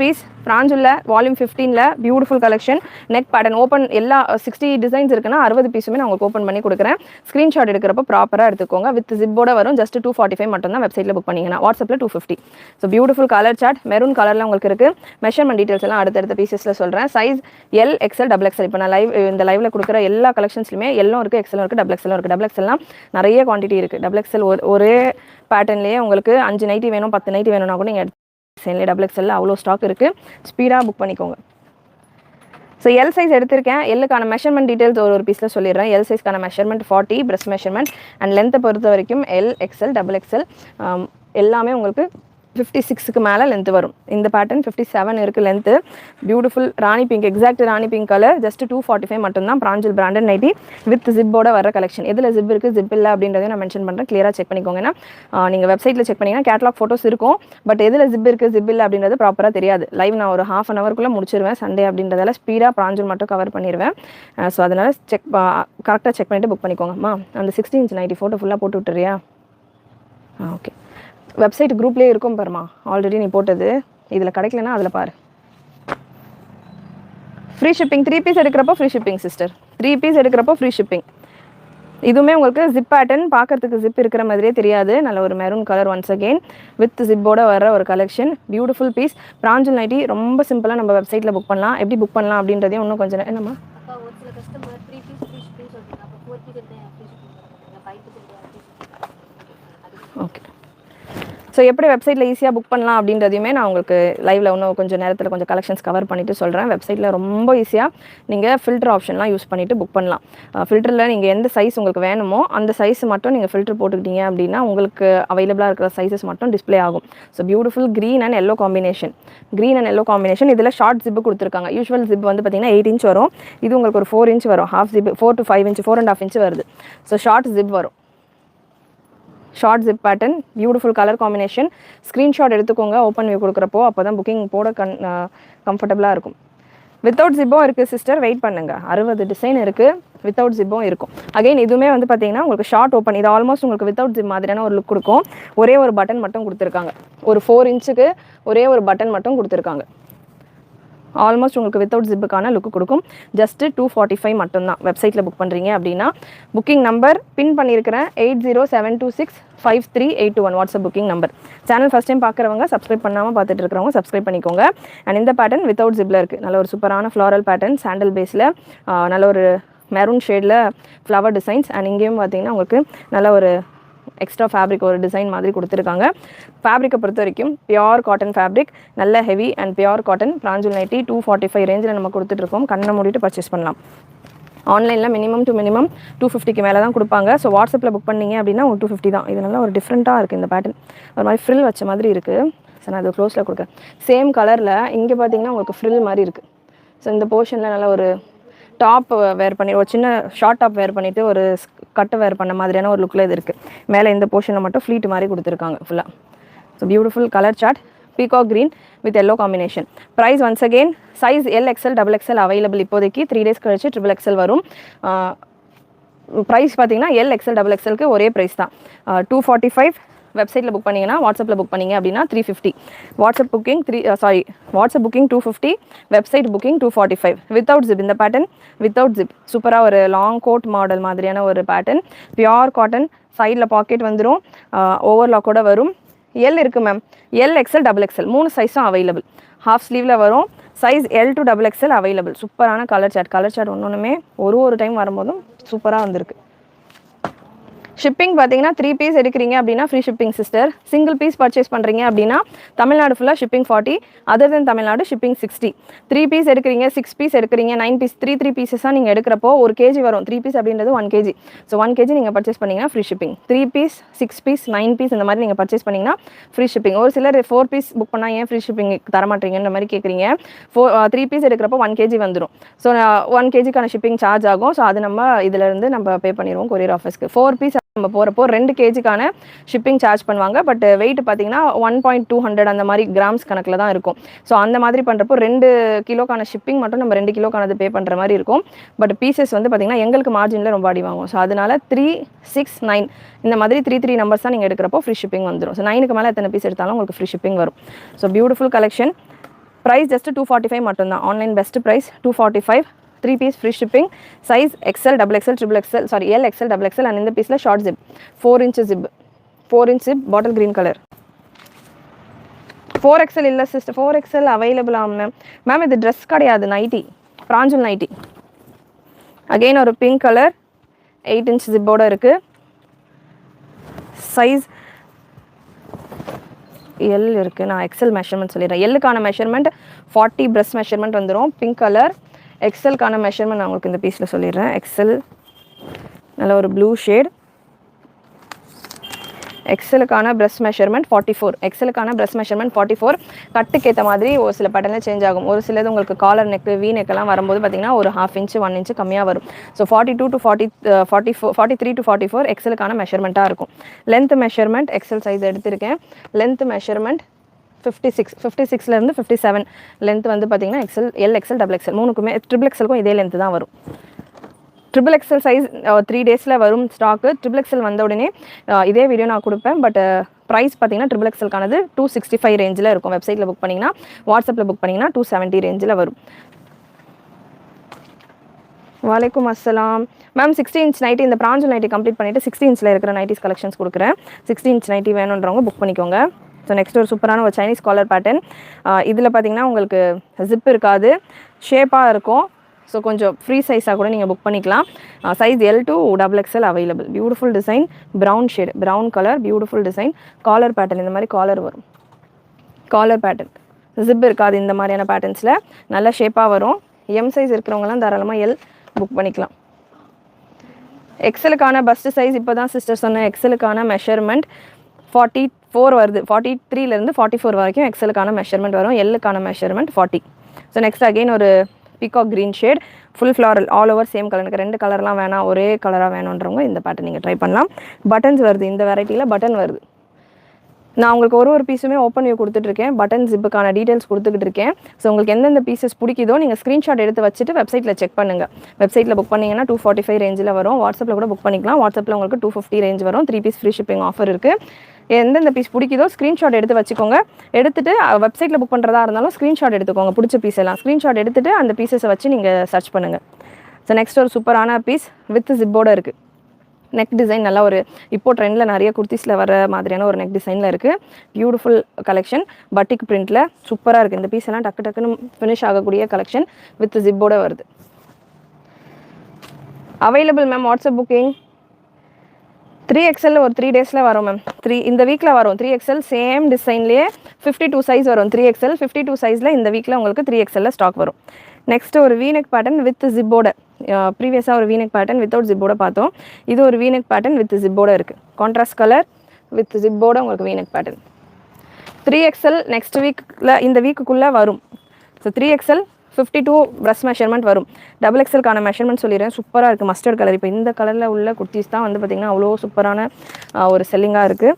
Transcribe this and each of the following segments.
Piece பிராஞ்சுல volume 15ல beautiful collection neck pattern open எல்லா 60 டிசைன்ஸ் இருக்குன்னா 60 பீஸுமே நான் உங்களுக்கு ஓப்பன் பண்ணி கொடுக்குறேன். ஸ்க்ரீன்ஷாட் எடுக்கிறப்ப ப்ராப்பராக எடுத்துக்கோங்க. வித் ஜிப்போட வரும். ஜஸ்ட் 245 மட்டும் தான் வெப்சைட்டில் புக் பண்ணிங்கன்னா வாட்ஸ்அப்பில் 250. So beautiful colour chart maroon கலரில் உங்களுக்கு இருக்குது. மெஷர்மெண்ட் டீட்டெயில்ஸ் எல்லாம் அடுத்தடுத்த பீசஸில் சொல்கிறேன். Size L XL double XL. இப்போ நான் இந்த லைவில் கொடுக்குற எல்லா கலெக்ஷன்ஸ்லையுமே எல்லும் இருக்குது, எக்ஸ்எலும் இருக்குது, டபுள் எக்ஸ்எலும் இருக்குது. டபுள் எக்ஸ்எல்லாம் நிறைய குவான்டிட்டி இருக்குது. டபுள் எக்ஸ்எல் ஒரே பேட்டர்ன்லேயே உங்களுக்கு 5 நைட்டி வேணும், 10 நைட்டி வேணும்னா கூட நீங்கள் சேனில் டபுள் எக்ஸ்எல்ல அவ்வளோ ஸ்டாக் இருக்குது. ஸ்பீடாக புக் பண்ணிக்கோங்க. ஸோ எல் சைஸ் எடுத்திருக்கேன். எல்லுக்கான மெஷர்மெண்ட் டீட்டெயில்ஸ் ஒரு பீஸில் சொல்லிடுறேன். எல் சைஸ்க்கான மெஷர்மெண்ட் 40 பிரஸ்ட் மெஷர்மெண்ட் அண்ட் லென்த்தை பொறுத்த வரைக்கும் எல் எக்ஸ்எல் டபுள் எக்ஸ்எல் எல்லாமே உங்களுக்கு 56க்கு மேலே லென்த்து வரும். இந்த பேட்டர்ன் 57 இருக்குது லென்த்து. பியூட்டிஃபுல் ராணி பிங்க், எக்ஸாக்ட் ராணி பிங்க் கலர். ஜஸ்ட் 245 மட்டும்தான். பிராஞ்சல் பிராண்டட் நைட்டி வித் ஜிப்போட வர கலெக்ஷன். எதில் ஜிப் இருக்குது ஜிப் இல்லை அப்படின்றதையும் நான் மென்ஷன் பண்ணுறேன். கிளியராக செக் பண்ணிக்கோங்க. ஏன்னா நீங்கள் வெப்சைட்டில் செக் பண்ணிங்கன்னா கேட்லாக் ஃபோட்டோஸ் இருக்கும். பட் எதில் ஜிப் இருக்குது ஜிப் இல்லை அப்படின்றது ப்ராப்பராக தெரியாது. லைவ் நான் ஒரு ½ ஹவருக்குள்ளே முடிச்சிருவேன். சண்டே அப்படின்றதால ஸ்பீடாக பிராஞ்சல் மட்டும் கவர் பண்ணிடுவேன். ஸோ அதனால் கரெக்டாக செக் பண்ணிவிட்டு புக் பண்ணிக்கோங்கம்மா. அந்த 60 இன்ச் நைட்டி ஃபோட்டோ ஃபுல்லாக போட்டு விட்டுறியா? ஓகே. வெப்சைட் குரூப்லேயே இருக்கும் பாருமா, ஆல்ரெடி நீ போட்டது. இதில் கிடைக்கலன்னா அதில் பாரு. ஃப்ரீ ஷிப்பிங் 3 பீஸ் எடுக்கிறப்போ ஃப்ரீ ஷிப்பிங் சிஸ்டர். 3 பீஸ் எடுக்கிறப்போ ஃப்ரீ ஷிப்பிங். இதுவுமே உங்களுக்கு ஜிப் பேட்டர்ன் பார்க்கறதுக்கு ஜிப் இருக்கிற மாதிரியே தெரியாது. நல்ல ஒரு maroon colour once again with ஜிப்போட வர ஒரு collection. Beautiful piece. Pranjal nighty ரொம்ப சிம்பிளாக நம்ம வெப்சைட்டில் புக் பண்ணலாம். எப்படி புக் பண்ணலாம் அப்படின்றதையும் இன்னும் கொஞ்சம் என்னம்மா ஓகே. ஸோ எப்படி வெப்சைட்டில் ஈஸியாக புக் பண்ணலாம் அப்படின்றதையுமே நான் உங்களுக்கு லைவில் இன்னும் கொஞ்சம் நேரத்தில் கொஞ்சம் கலெக்ஷன்ஸ் கவர் பண்ணிவிட்டு சொல்கிறேன். வெப்சைட்டில் ரொம்ப ஈஸியாக நீங்கள் ஃபில்டர் ஆப்ஷன்லாம் யூஸ் பண்ணிவிட்டு புக் பண்ணலாம். ஃபில்டரில் நீங்கள் எந்த சைஸ் உங்களுக்கு வேணுமோ அந்த சைஸ் மட்டும் நீங்கள் ஃபில்டர் போட்டுக்கிட்டீங்க அப்படின்னா உங்களுக்கு அவைலபிளாக இருக்கிற சைஸஸ் மட்டும் டிஸ்பிளே ஆகும். So beautiful green and yellow combination. Green and yellow combination. இதில் ஷார்ட் ஜிப்பு கொடுத்துருக்காங்க. யூஸ்வல் ஜிப் வந்து பார்த்தீங்கன்னா 8 இன்ச் வரும். இது உங்களுக்கு ஒரு 4 இன்ச் வரும். Half zip 4 to 5 inch 4.5 inch வருது. ஸோ ஷார்ட் ஜிப் வரும். Short zip pattern. Beautiful colour combination. Screenshot எடுத்துக்கோங்க ஓப்பன் வியூ கொடுக்குறப்போ. அப்போ தான் புக்கிங் போட கம்ஃபர்டபுளாக இருக்கும். வித்தவுட் ஜிப்பும் இருக்குது சிஸ்டர். வெயிட் பண்ணுங்கள். 60 டிசைன் இருக்குது. வித்தவுட் ஜிப்பும் இருக்கும். அகைன் இதுவுமே வந்து பார்த்தீங்கன்னா உங்களுக்கு ஷார்ட் ஓப்பன். இது ஆல்மோஸ்ட் உங்களுக்கு வித்தவுட் ஜிப் மாதிரியான ஒரு லுக் கொடுக்கும். ஒரே ஒரு பட்டன் மட்டும் கொடுத்துருக்காங்க. ஒரு 4 இன்ச்சுக்கு ஒரே ஒரு பட்டன் மட்டும் கொடுத்துருக்காங்க. ஆல்மோஸ்ட் உங்களுக்கு வித்தவுட் ஜிப்புக்கான லுக்கு கொடுக்கும். ஜஸ்ட்டு 245 மட்டும்தான். வெப்சைட்டில் புக் பண்ணுறீங்க அப்படின்னா புக்கிங் நம்பர் பின் பண்ணியிருக்கிறேன் 8072653821 WhatsApp booking number. Channel first time பார்க்குறவங்க சப்ஸ்கிரைப் பண்ணாமல் பார்த்துட்டு இருக்கிறவங்க சப்ஸ்கிரைப் பண்ணிக்கோங்க. அண்ட் இந்த பேட்டர்ன் வித்தவுட் ஜிப்பில் இருக்குது. நல்ல ஒரு சூப்பரான ஃப்ளாரல் பேட்டர்ன் சாண்டல் பேஸில் நல்ல ஒரு மெரூன் ஷேடில் ஃப்ளவர் டிசைன்ஸ். அண்ட் இங்கேயும் பார்த்தீங்கன்னா உங்களுக்கு நல்ல ஒரு எக்ஸ்ட்ரா ஃபேப்ரிக் ஒரு டிசைன் மாதிரி கொடுத்துருக்காங்க. ஃபேப்ரிக்கை பொறுத்த வரைக்கும் பியோர் காட்டன் ஃபேப்ரிக். நல்ல ஹெவி அண்ட் பியோர் காட்டன். பிராஞ்சல் நைட்டி 245 ரேஞ்சில் நம்ம கொடுத்துட்ருக்கோம். கண்ணை மூடிட்டு பர்ச்சேஸ் பண்ணலாம். ஆன்லைனில் மினிமம் டு மினிமம் 250க்கு மேலே தான் கொடுப்பாங்க. ஸோ வாட்ஸ்அப்பில் புக் பண்ணிங்க அப்படின்னா ஒரு 250 தான். இது நல்லா ஒரு டிஃப்ரெண்ட்டாக இருக்குது. இந்த பேட்டர்ன் ஒரு மாதிரி ஃப்ரில் வச்ச மாதிரி இருக்குது. ஸோ நான் அது க்ளோஸில் கொடுக்குறேன். சேம் கலரில் இங்கே பார்த்தீங்கன்னா உங்களுக்கு ஃப்ரில் மாதிரி இருக்குது. ஸோ இந்த போர்ஷனில் நல்லா ஒரு டாப் வேர் பண்ணி ஒரு சின்ன ஷார்ட் டாப் வேர் பண்ணிவிட்டு ஒரு கட்டு வேர் பண்ண மாதிரியான ஒரு லுக்கில் இது இருக்குது. மேலே இந்த போர்ஷனில் மட்டும் ஃப்ளீட் மாதிரி கொடுத்துருக்காங்க ஃபுல்லாக. So beautiful colour chart. Peacock green with yellow combination. Price once again size L XL double XL available. இப்போதைக்கு 3 days கழிச்சு XXL வரும். ப்ரைஸ் பார்த்தீங்கன்னா எல் எக்ஸ்எல் டபுள் எக்ஸ்எல்க்கு ஒரே ப்ரைஸ் தான். 245. வெப்சைட்டில் புக் பண்ணிங்கன்னா வாட்ஸ்அப்பில் புக் பண்ணிங்க அப்படின்னா 350. WhatsApp booking WhatsApp booking 250. Website booking 245. Without zip. இந்த பேட்டர்ன் வித்தவுட் ஜிப் சூப்பராக ஒரு லாங் கோட் மாடல் மாதிரியான ஒரு பேட்டர்ன். Pure cotton. சைடில் பாக்கெட் வந்துடும். ஓவர்லாக்கோட வரும். எல் இருக்குது ma'am. L XL double XL 3 சைஸும் அவைலபிள். ஹாஃப் ஸ்லீவில் வரும். Size L to double XL available. சூப்பரான கலர் சார்ட் ஒன்றுமே ஒரு டைம் வரும்போதும் சூப்பராக வந்திருக்கு. ஷிப்பிங் பார்த்தீங்கன்னா 3 பீஸ் எடுக்கிறீங்க அப்படின்னா free shipping sister. Single piece purchase பண்ணுறீங்க அப்படின்னா தமிழ்நாடு ஃபுல்லாக shipping 40. Other than Tamil Nadu shipping 60. 3 piece எடுக்கிறீங்க 6 பீஸ் எடுக்கிறீங்க 9 பீஸ் 3 பீஸஸாக நீங்கள் எடுக்கிறப்போ 1 kg வரும். 3 பீஸ் அப்படின்றது 1 kg. ஸோ 1 kg நீங்கள் பர்ச்சேஸ் பண்ணிங்கன்னா free shipping. 3 piece 6 piece 9 piece இந்த மாதிரி நீங்கள் பர்ச்சேஸ் பண்ணிங்கன்னா ஃப்ரீ ஷிப்பிங். ஒரு சிலர் 4 பீஸ் புக் பண்ணால் ஏன் ஃப்ரீ ஷிப்பிங் தரமாட்டீங்கன்ற மாதிரி கேட்குறீங்க. 3 பீஸ் எடுக்கிறப்போ 1 kg வந்துடும். ஸோ 1 kgக்கான ஷிப்பிங் சார்ஜ் ஆகும். ஸோ அது நம்ம இதிலேருந்து நம்ம பே பண்ணிடுவோம் கொரியர் ஆஃபீஸ்க்கு. 4 பீஸ் நம்ம போகிறப்போ 2 kgக்கான ஷிப்பிங் சார்ஜ் பண்ணுவாங்க. பட் வெயிட் பார்த்தீங்கன்னா 1.200 அந்த மாதிரி கிராம்ஸ் கணக்கில் தான் இருக்கும். ஸோ அந்த மாதிரி பண்ணுறப்போ 2 கிலோக்கான ஷிப்பிங் மட்டும் நம்ம 2 கிலோக்கானது பே பண்ணுற மாதிரி இருக்கும். பட் பீசஸ் வந்து பார்த்தீங்கன்னா எங்களுக்கு மார்ஜினில் ரொம்ப அடி வாங்கும். ஸோ அதனால 3, 6, 9 இந்த மாதிரி 3 நம்பர்ஸ் தான் நீங்கள் எடுக்கிறப்போ ஃப்ரீ ஷிப்பிங் வந்துடும். ஸோ 9க்கு மேலே எத்தனை பீஸ் எடுத்தாலும் உங்களுக்கு ஃப்ரீ ஷிப்பிங் வரும். So beautiful collection. Price just 245 மட்டும்தான். Online best price 245. 3 piece free shipping. Size XL, double XL, triple XL, sorry L, XL, double XL. And இந்த பீஸில் short zip 4 inch zip, 4 inch zip, bottle green colour. 4XL இல்லை sister, 4XL available ஆகும் ma'am. Ma'am இது dress கிடையாது, nightie, பிராஞ்சல் nighty. Again ஒரு pink colour, 8 inch ஜிப்போட இருக்குது. Size L இருக்குது. நான் எக்ஸ்எல் மெஷர்மெண்ட் சொல்லிடுறேன். எல்லுக்கான மெஷர்மெண்ட் 40 பிரஸ்ட் மெஷர்மெண்ட் வந்துடும். Pink colour. எக்ஸ்எல்க்கான மெஷர்மெண்ட் நான் உங்களுக்கு இந்த பீஸில் சொல்லிடுறேன். எக்ஸ்எல் நல்ல ஒரு ப்ளூ ஷேட். எக்ஸ்எலுக்கான பிரஸ்ட் மெஷர்மெண்ட் 44. எக்ஸ்எலுக்கான பிரஸ்ட் மெஷர்மெண்ட் 44. கட்டுக்கு ஏற்ற மாதிரி ஒரு சில பேட்டர்னில் சேஞ்ச் ஆகும். ஒரு சிலது உங்களுக்கு காலர் நெக்கு, வி நெக்கெல்லாம் வரும்போது பார்த்தீங்கன்னா ஒரு 1/2 inch 1 inch கம்மியாக வரும். ஸோ 42 to 44, 43 to 44 எக்ஸ்எலுக்கான மெஷர்மெண்ட்டாக இருக்கும். லென்த் மெஷர்மெண்ட் எக்ஸ்எல் சைஸ் எடுத்திருக்கேன். லென்த் மெஷர்மெண்ட் 56, 56லேருந்து 57 லென்த் வந்து பார்த்தீங்கன்னா XL, L, XL, double XL மூணுக்குமே. ட்ரிபிள் எக்ஸ்எலுக்கும் இதே லென்த்து தான் வரும். ட்ரிபிள் எக்ஸ்எல் சைஸ் 3 days வரும் ஸ்டாக்கு. ட்ரிபிள் எக்ஸ்எல் வந்த உடனே இதே வீடியோ நான் கொடுப்பேன். பட் ப்ரைஸ் பார்த்தீங்கன்னா ட்ரிபிள் எக்ஸ்எல்கானது 265 ரேஞ்சில் இருக்கும். வெப்சைட்டில் புக் பண்ணிங்கன்னா, வாட்ஸ்அப்பில் புக் பண்ணிங்கன்னா 270 ரேஞ்சில் வரும். வலைக்கும் அஸ்ஸலாம் மேம். 60 inch நைட்டி, இந்த பிராஞ்சல் நைட்டி கம்ப்ளீட் பண்ணிவிட்டு 60 inchல இருக்கிற நைட்டிஸ் கலெக்ஷன்ஸ் கொடுக்குறேன். 60 inch நைட்டி வேணுன்றவங்க புக் பண்ணிக்கோங்க. ஸோ நெக்ஸ்ட் ஒரு சூப்பரான ஒரு சைனீஸ் காலர் பேட்டர்ன். இதில் பார்த்தீங்கன்னா உங்களுக்கு ஜிப் இருக்காது, ஷேப்பாக இருக்கும். ஸோ கொஞ்சம் ஃப்ரீ சைஸாக கூட நீங்கள் புக் பண்ணிக்கலாம். Size L to double XL available. Beautiful design, brown shade, brown colour, beautiful design. Collar pattern இந்த மாதிரி காலர் வரும். காலர் பேட்டர்ன், ஜிப் இருக்காது இந்த மாதிரியான பேட்டர்ன்ஸில். நல்ல ஷேப்பாக வரும். எம் சைஸ் இருக்கிறவங்கலாம் தாராளமாக எல் புக் பண்ணிக்கலாம். எக்ஸலுக்கான பஸ்ட் சைஸ் இப்போ தான் சிஸ்டர் சொன்னேன். எக்ஸலுக்கான மெஷர்மெண்ட் 44 வருது. 43லேருந்து 44 வரைக்கும் எக்ஸலுக்கான மெஷர்மெண்ட் வரும். எல்லுக்கான மெஷர்மெண்ட் 40. ஸோ நெக்ஸ்ட் அகெயின் ஒரு peacock green shade, full floral, all over same colour. எனக்கு 2 கலர்லாம் வேணாம், ஒரே கலராக வேணுன்றவங்க இந்த பேட்டர்ன் நீங்கள் ட்ரை பண்ணலாம். பட்டன்ஸ் வருது, இந்த வெரைட்டியில் பட்டன் வருது. நான் உங்களுக்கு ஒரு பீஸுமே ஓப்பன் வியூ கொடுத்துட்ருக்கேன். பட்டன் ஜிப்புக்கான டீட்டெயில்ஸ் கொடுத்துக்கிட்டு இருக்கேன். ஸோ உங்களுக்கு எந்தெந்த பீசஸ் பிடிக்குதோ நீங்கள் ஸ்க்ரீன்ஷாட் எடுத்து வச்சுட்டு வெப்சைட்டில் செக் பண்ணுங்கள். வெப்சைட்டில் புக் பண்ணிங்கன்னா 245 ரேஞ்சில் வரும். வாட்ஸ்அப்பில் கூட புக் பண்ணிக்கலாம். வாட்ஸ்அப்பில் உங்களுக்கு 250 ரேஞ்ச் வரும். 3 பீஸ் ஃப்ரீ ஷிப்பிங் ஆஃபர் இருக்குது. எந்தெந்த பீஸ் பிடிக்குதோ ஸ்க்ரீன்ஷாட் எடுத்து வச்சுக்கோங்க. எடுத்துகிட்டு வெப்சைட்டில் புக் பண்ணுறதா இருந்தாலும் ஸ்க்ரீன்ஷாட் எடுத்துக்கோங்க. பிடிச்ச பீஸ் எல்லாம் ஸ்க்ரீன்ஷாட் எடுத்துகிட்டு அந்த பீஸஸை வச்சு நீங்கள் சர்ச் பண்ணுங்கள். ஸோ நெக்ஸ்ட் ஒரு சூப்பரான பீஸ் வித் ஜிப்போடு இருக்குது. நெக் டிசைன் நல்லா ஒரு இப்போ ட்ரெண்டில் நிறைய குர்த்திஸில் வர மாதிரியான ஒரு நெக் டிசைனில் இருக்குது. பியூட்டிஃபுல் கலெக்ஷன், பட்டிக் பிரிண்ட்டில் சூப்பராக இருக்குது. இந்த பீஸ் எல்லாம் டக்குன்னு ஃபினிஷ் ஆகக்கூடிய கலெக்ஷன் வித் ஜிப்போடு வருது. Available ma'am. WhatsApp booking 3XL ஒரு 3 days வரும் மேம். இந்த வீக்கில் வரும். 3XL சேம் டிசைன்லேயே 52 சைஸ் வரும். 3XL 52 சைஸில் இந்த வீக்கில் உங்களுக்கு 3XL ஸ்டாக் வரும். நெக்ஸ்ட் ஒரு வீனெக் பேட்டர்ன் வித் ஜிப்போட. ப்ரீவியஸாக ஒரு வீனெக் பேட்டர்ன் வித்தவுட் ஜிப்போட பார்த்தோம். இது ஒரு வீனெக் பேட்டர்ன் வித் ஜிப்போட இருக்குது. கான்ட்ராஸ்ட் கலர் வித் ஜிப்போட உங்களுக்கு வீனெக் பேட்டர்ன். 3XL நெக்ஸ்ட் வீக்கில் இந்த வீக்குள்ளே வரும். ஸோ 3XL 52 பிரஸ் மெஷர்மெண்ட் வரும். டபுள் எக்ஸ்எல்கான மெஷர்மெண்ட் சொல்லிடுறேன். சூப்பராக இருக்குது. Mustard colour. இப்போ இந்த கலரில் உள்ள குர்த்திஸ் தான் வந்து பார்த்திங்கன்னா அவ்வளோ சூப்பரான ஒரு செல்லிங்காக இருக்குது.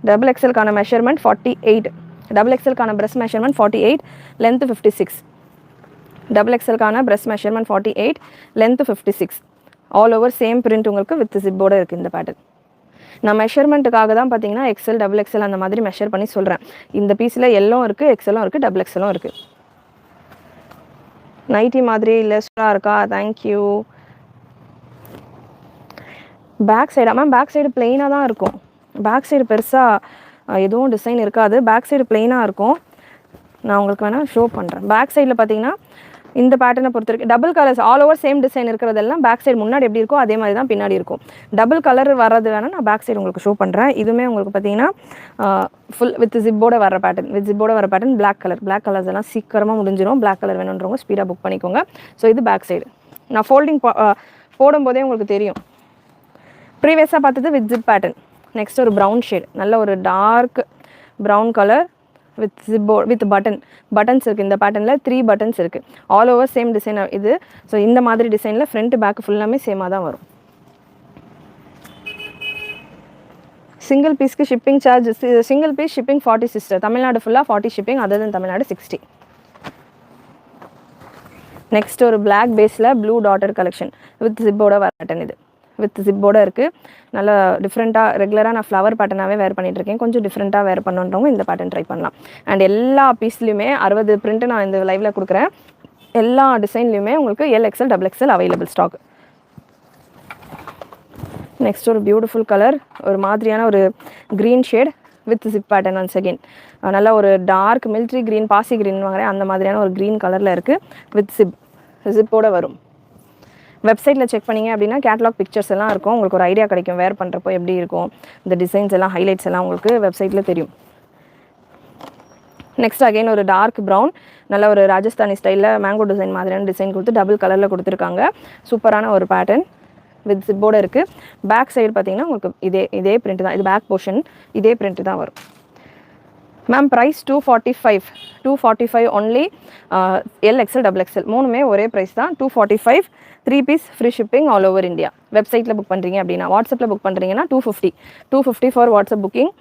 டபுள் எக்ஸ்எல்கான மெஷர்மெண்ட் 48. டபுள் எக்ஸ்எல்கான பிரஸ் மெஷர்மெண்ட் 48, லென்த் 56. டபுள் எக்ஸ்எல்கான breast measurement 48, length 56. All over same print உங்களுக்கு வித் ஜிப்போடு இருக்குது இந்த பேட்டர்ன். நான் மெஷர்மெண்ட்டுக்காக தான் பார்த்தீங்கன்னா எக்ஸ்எல், டபுள் எக்ஸ்எல் அந்த மாதிரி மெஷர் பண்ணி சொல்கிறேன். இந்த பீஸில் எல்லும் இருக்குது, எக்ஸ்எல்லும் இருக்குது, டபுள் எக்ஸ்எல்லும் இருக்குது. நைட்டி மாதிரி இல்லை, சூப்பராக இருக்கா? தேங்க்யூ. பேக் சைடா மேம்? பேக் சைடு பிளெயினாக தான் இருக்கும். பேக் சைடு பெருசாக எதுவும் டிசைன் இருக்காது. பேக் சைடு பிளெயினாக இருக்கும். நான் உங்களுக்கு வேணால் ஷோ பண்ணுறேன். பேக் சைடில் பார்த்தீங்கன்னா இந்த பேட்டர்னை பொறுத்த வரைக்கும் double colours all over same design இருக்கிறதெல்லாம் பேக் சைடு முன்னாடி எப்படி இருக்கோ அதே மாதிரி தான் பின்னாடி இருக்கும். டபுள் கலர் வர்றது வேணால் நான் பேக் சைடு உங்களுக்கு ஷோ பண்ணுறேன். இதுவுமே உங்களுக்கு பார்த்தீங்கன்னா ஃபுல் வித் ஜிப்போட வர பேட்டர்ன். வித் ஜிப்போட வர pattern black colour. Black colours எல்லாம் சீக்கிரமாக முடிஞ்சிடும். பிளாக் கலர் வேணுன்றவங்க ஸ்பீடாக புக் பண்ணிக்கோங்க. ஸோ இது பேக் சைடு. நான் ஃபோல்டிங் போடும்போதே உங்களுக்கு தெரியும். ப்ரீவியஸாக பார்த்தது வித் ஜிப் பேட்டர்ன். நெக்ஸ்ட் ஒரு ப்ரௌன் ஷேட், நல்ல ஒரு டார்க் ப்ரௌன் கலர் வித் ஜிப்போ வித் பட்டன்ஸ் இருக்குது. இந்த பேட்டர்னில் 3 buttons இருக்குது. ஆல் ஓவர் சேம் டிசைன் இது. ஸோ இந்த மாதிரி டிசைனில் ஃப்ரண்ட் பேக் ஃபுல்லாமே சேமாக தான் வரும். சிங்கிள் பீஸ்க்கு shipping charge, single piece shipping 40 sister. Tamil Nadu ஃபுல்லாக 40 shipping, other than Tamil Nadu 60. Next ஒரு பிளாக் பேஸில் ப்ளூ டாட்டர் கலெக்ஷன் வித் ஜிப்போட வர பேட்டர்ன். இது வித் ஜிப்போட இருக்குது. நல்லா டிஃப்ரெண்ட்டாக ரெகுலராக நான் ஃப்ளவர் பேட்டர்னாகவே வேர் பண்ணிகிட்ருக்கேன். கொஞ்சம் டிஃப்ரெண்ட்டாக வேர் பண்ணுறவங்க இந்த பேட்டர்ன் ட்ரை பண்ணலாம். அண்ட் எல்லா பீஸ்லையுமே 60 பிரிண்ட்டு நான் இந்த லைவில் கொடுக்குறேன். எல்லா டிசைன்லையுமே உங்களுக்கு LXL XXL available stock. Next ஒரு பியூட்டிஃபுல் கலர், ஒரு மாதிரியான ஒரு green shade with zip pattern. Once again நல்லா ஒரு டார்க் மிலிட்ரி க்ரீன், பாசி க்ரீன் வாங்குறேன் அந்த மாதிரியான ஒரு க்ரீன் கலரில் இருக்குது. வித் ஜிப்போட வரும். வெப்சைட்டில் செக் பண்ணிங்க அப்படின்னா கேட்லாக் பிக்சர்ஸ் எல்லாம் இருக்கும். உங்களுக்கு ஒரு ஐடியா கிடைக்கும் வேர் பண்ணுறப்போ எப்படி இருக்கும், இந்த டிசைன்ஸ் எல்லாம் ஹைலைட்ஸ் எல்லாம் உங்களுக்கு வெப்சைட்டில் தெரியும். நெக்ஸ்ட் அகைன் ஒரு டார்க் ப்ரௌன், நல்ல ஒரு ராஜஸ்தானி ஸ்டைலில் மேங்கோ டிசைன் மாதிரியான டிசைன் கொடுத்து டபுள் கலரில் கொடுத்துருக்காங்க. சூப்பரான ஒரு பேட்டர்ன் வித் ஜிப்போட இருக்குது. பேக் சைடு பார்த்தீங்கன்னா உங்களுக்கு இதே பிரிண்ட் தான். இது பேக் போர்ஷன், இதே பிரிண்ட் தான் வரும். Ma'am price 245 only. LXL XXL மூணுமே ஒரே ப்ரைஸ் தான். 245, 3 piece free shipping all over India. வெப்சைட்டில் புக் பண்ணுறீங்க அப்படின்னா, வாட்ஸ்அப்பில் புக் பண்ணுறீங்கன்னா 250 for WhatsApp booking.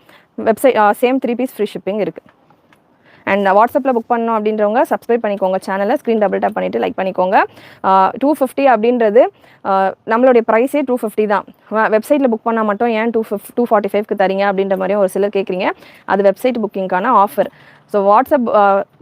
Website same 3 piece free shipping இருக்குது. அண்ட் வாட்ஸ்அப்பில் புக் பண்ணணும் அப்படின்றவங்க சப்ஸ்கிரைப் பண்ணிக்கோங்க சேனலை, ஸ்க்ரீன் டபுள் டேப் பண்ணிவிட்டு லைக் பண்ணிக்கோங்க. 250 அப்படின்றது நம்மளுடைய ப்ரைஸே 250 தான். வெப்சைட்டில் புக் பண்ணால் மட்டும் ஏன் 245க்கு தரீங்க அப்படின்ற மாதிரியும் ஒரு சிலர் கேட்குறீங்க. அது வெப்சைட் புக்கிங்கான ஆஃபர். ஸோ வாட்ஸ்அப்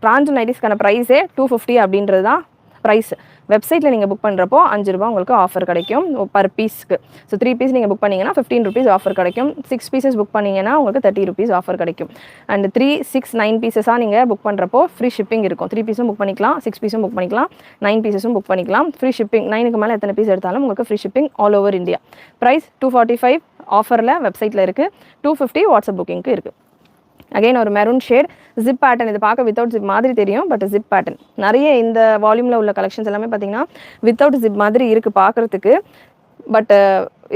பிரான்ச் நைட்டிஸ்க்கான ப்ரைஸே 250 அப்படின்றது தான் ப்ரைஸ். வெப்சைட்டில் நீங்கள் புக் பண்ணுறப்போ 5 ரூபா உங்களுக்கு ஆஃபர் கிடைக்கும் பர் பீஸ்க்கு. ஸோ 3 பீஸ் நீங்கள் புக் பண்ணிங்கன்னா 15 rupees ஆஃபர் கிடைக்கும். 6 பீசஸ் புக் பண்ணிங்கன்னா உங்களுக்கு 30 rupees ஆஃபர் கிடைக்கும். அண்ட் 3, 6, 9 பீசஸாக நீங்கள் புக் பண்ணுறப்போ ஃப்ரீ ஷிப்பிங் இருக்கும். 3 பீஸும் புக் பண்ணிக்கலாம், 6 பீஸும் புக் பண்ணிக்கலாம், 9 பீசஸும் புக் பண்ணிக்கலாம். ஃப்ரீ ஷிப்பிங் 9க்கு மேலே எத்தனை பீஸ் எடுத்தாலும் உங்களுக்கு free shipping all over India. Price 245 ஆஃபரில் வெப்சைட்டில் இருக்குது. 250 வாட்ஸ்அப் புக்கிங்க்கு இருக்குது. அகைன் ஒரு மெரூன் ஷேட் ஜிப் பேட்டர்ன். இது பார்க்க வித்தவுட் ஜிப் மாதிரி தெரியும், பட் ஜிப் பேட்டர்ன். நிறைய இந்த வால்யூமில் உள்ள கலெக்ஷன்ஸ் எல்லாமே பார்த்தீங்கன்னா வித்தவுட் ஜிப் மாதிரி இருக்குது பார்க்குறதுக்கு. பட்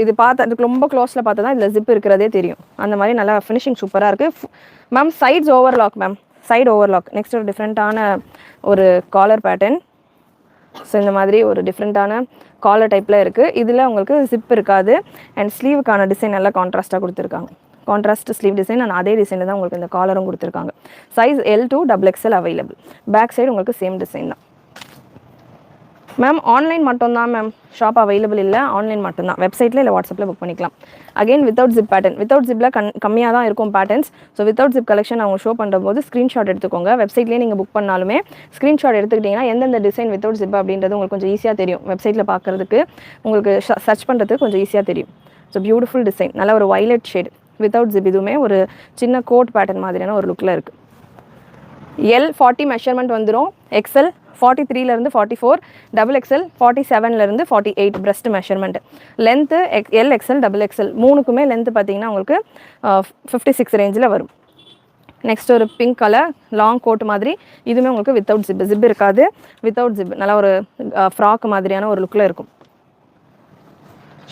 இது அதுக்கு ரொம்ப க்ளோஸில் பார்த்தா தான் இதில் ஜிப் இருக்கிறதே தெரியும். அந்த மாதிரி நல்லா ஃபினிஷிங் சூப்பராக இருக்குது. Ma'am sides overlock, ma'am side overlock. Next ஒரு டிஃப்ரெண்ட்டான ஒரு காலர் பேட்டர்ன். ஸோ இந்த மாதிரி ஒரு டிஃப்ரெண்ட்டான காலர் டைப்பில் இருக்குது. இதில் உங்களுக்கு ஜிப் இருக்காது. அண்ட் ஸ்லீவுக்கான டிசைன் நல்லா கான்ட்ராஸ்ட்டாக கொடுத்துருக்காங்க. Contrast sleeve design. அண்ட் அதே டிசைனில் தான் உங்களுக்கு இந்த காலரும் கொடுத்துருக்காங்க. Size L2 XXL available. Back side உங்களுக்கு சேம் டிசைன் தான். மேம் ஆன்லைன் மட்டும்தான் மேம், ஷாப் அவைலபிள் இல்லை, ஆன்லைன் மட்டும்தான். வெப்சைட்டில் இல்லை வாட்ஸ்அப்பில் புக் பண்ணிக்கலாம். Again without zip pattern. Without ஜிப்பில் கம்மியாக தான் இருக்கும் patterns. So without zip collection அவங்க ஷோ பண்ணும்போது ஸ்க்ரீன்ஷாட் எடுத்துக்கோங்க. வெப்சைட்லேயே நீங்கள் புக் பண்ணாலுமே ஸ்க்ரீன்ஷாட் எடுத்துக்கிட்டிங்கன்னா எந்தெந்த டிசைன் வித்தவுட் ஜிப் அப்படின்றது உங்களுக்கு கொஞ்சம் ஈஸியாக தெரியும். வெப்சைட்டில் பார்க்குறதுக்கு உங்களுக்கு சர்ச் பண்ணுறதுக்கு கொஞ்சம் ஈஸியாக தெரியும். ஸோ பியூட்டிஃபுல் டிசைன், நல்ல ஒரு வைலட் ஷேட் வித்தவுட் ஜிப். இதுவுமே ஒரு சின்ன கோட் பேட்டர்ன் மாதிரியான ஒரு லுக்கில் இருக்குது. L40 மெஷர்மெண்ட் வந்துடும். XL 43லேருந்து 44, XXL 47லேருந்து 48 breast measurement. Length LXL XXL மூணுக்குமே லென்த்து பார்த்தீங்கன்னா உங்களுக்கு 56 ரேஞ்சில் வரும். நெக்ஸ்ட் ஒரு பிங்க் கலர் லாங் கோட் மாதிரி. இதுவுமே உங்களுக்கு வித்தவுட் ஜிப். ஜிப் இருக்காது, வித்தவுட் ஜிப். நல்லா ஒரு ஃப்ராக் மாதிரியான ஒரு லுக்கில் இருக்கும்.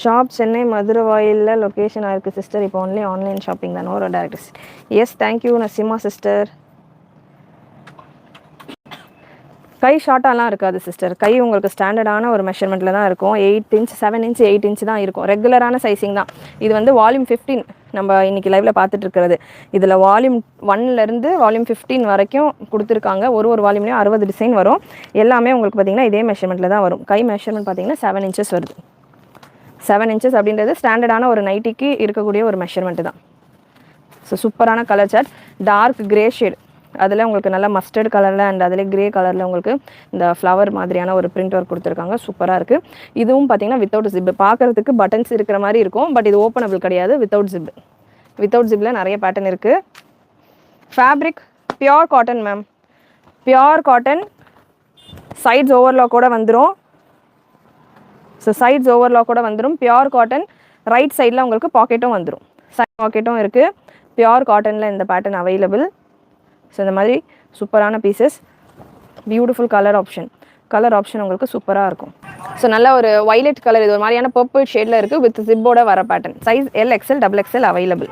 ஷாப் சென்னை மதுரவாயிலில் லொக்கேஷன் ஆயிருக்கு சிஸ்டர். இப்போ ஒன்லி ஆன்லைன் ஷாப்பிங் தான், ஒரு direct. Yes thank you Nasima sister. கை ஷார்ட்டாலாம் இருக்காது சிஸ்டர். கை உங்களுக்கு ஸ்டாண்டர்டான ஒரு மெஷர்மெண்ட்டில் தான் இருக்கும். 8 inch 7 inch 8 inch தான் இருக்கும். ரெகுலரான சைஸிங் தான். இது வந்து வால்யூம் 15 நம்ம இன்றைக்கி லைவில் பார்த்துட்டு இருக்கிறது. இதில் வால்யூம் 1லேருந்து வால்யூம் 15 வரைக்கும் கொடுத்துருக்காங்க. ஒரு வால்யூம்லேயும் 60 டிசைன் வரும். எல்லாமே உங்களுக்கு பார்த்திங்கன்னா இதே மெஷர்மெண்ட்டில் தான் வரும். கை மெஷர்மெண்ட் பார்த்திங்கன்னா 7 inches வருது. 7 inches அப்படின்றது ஸ்டாண்டர்டான ஒரு நைட்டிக்கு இருக்கக்கூடிய ஒரு மெஷர்மெண்ட்டு தான். ஸோ சூப்பரான colour chart. Dark grey shade, அதில் உங்களுக்கு நல்லா மஸ்டர்ட் கலரில் அண்ட் அதில் கிரே கலரில் உங்களுக்கு இந்த ஃப்ளவர் மாதிரியான ஒரு பிரிண்ட் ஒர்க் கொடுத்துருக்காங்க. சூப்பராக இருக்குது. இதுவும் பார்த்தீங்கன்னா வித்தவுட் ஜிப். பார்க்குறதுக்கு பட்டன்ஸ் இருக்கிற மாதிரி இருக்கும், பட் இது ஓப்பனபிள் கிடையாது. Without zip. வித்தவுட் ஜிப்பில் நிறைய பேட்டர்ன் இருக்குது. Fabric pure cotton ma'am. Pure cotton. Sides ஓவர்லாக்கோட வந்துடும். ஸோ சைட்ஸ் ஓவர்லாக்கோட வந்துடும். Pure cotton. ரைட் சைடில் உங்களுக்கு பாக்கெட்டும் வந்துடும். சைட் பாக்கெட்டும் இருக்குது. பியோர் காட்டனில் இந்த பேட்டர்ன் அவைலபிள். ஸோ இந்த மாதிரி சூப்பரான பீசஸ். பியூட்டிஃபுல் கலர் ஆப்ஷன் உங்களுக்கு சூப்பராக இருக்கும். ஸோ நல்ல ஒரு வைலட் கலர், இது ஒரு மாதிரியான பர்பிள் ஷேடில் இருக்குது. வித் ஜிப்போட வர pattern. Size LXL XXL available.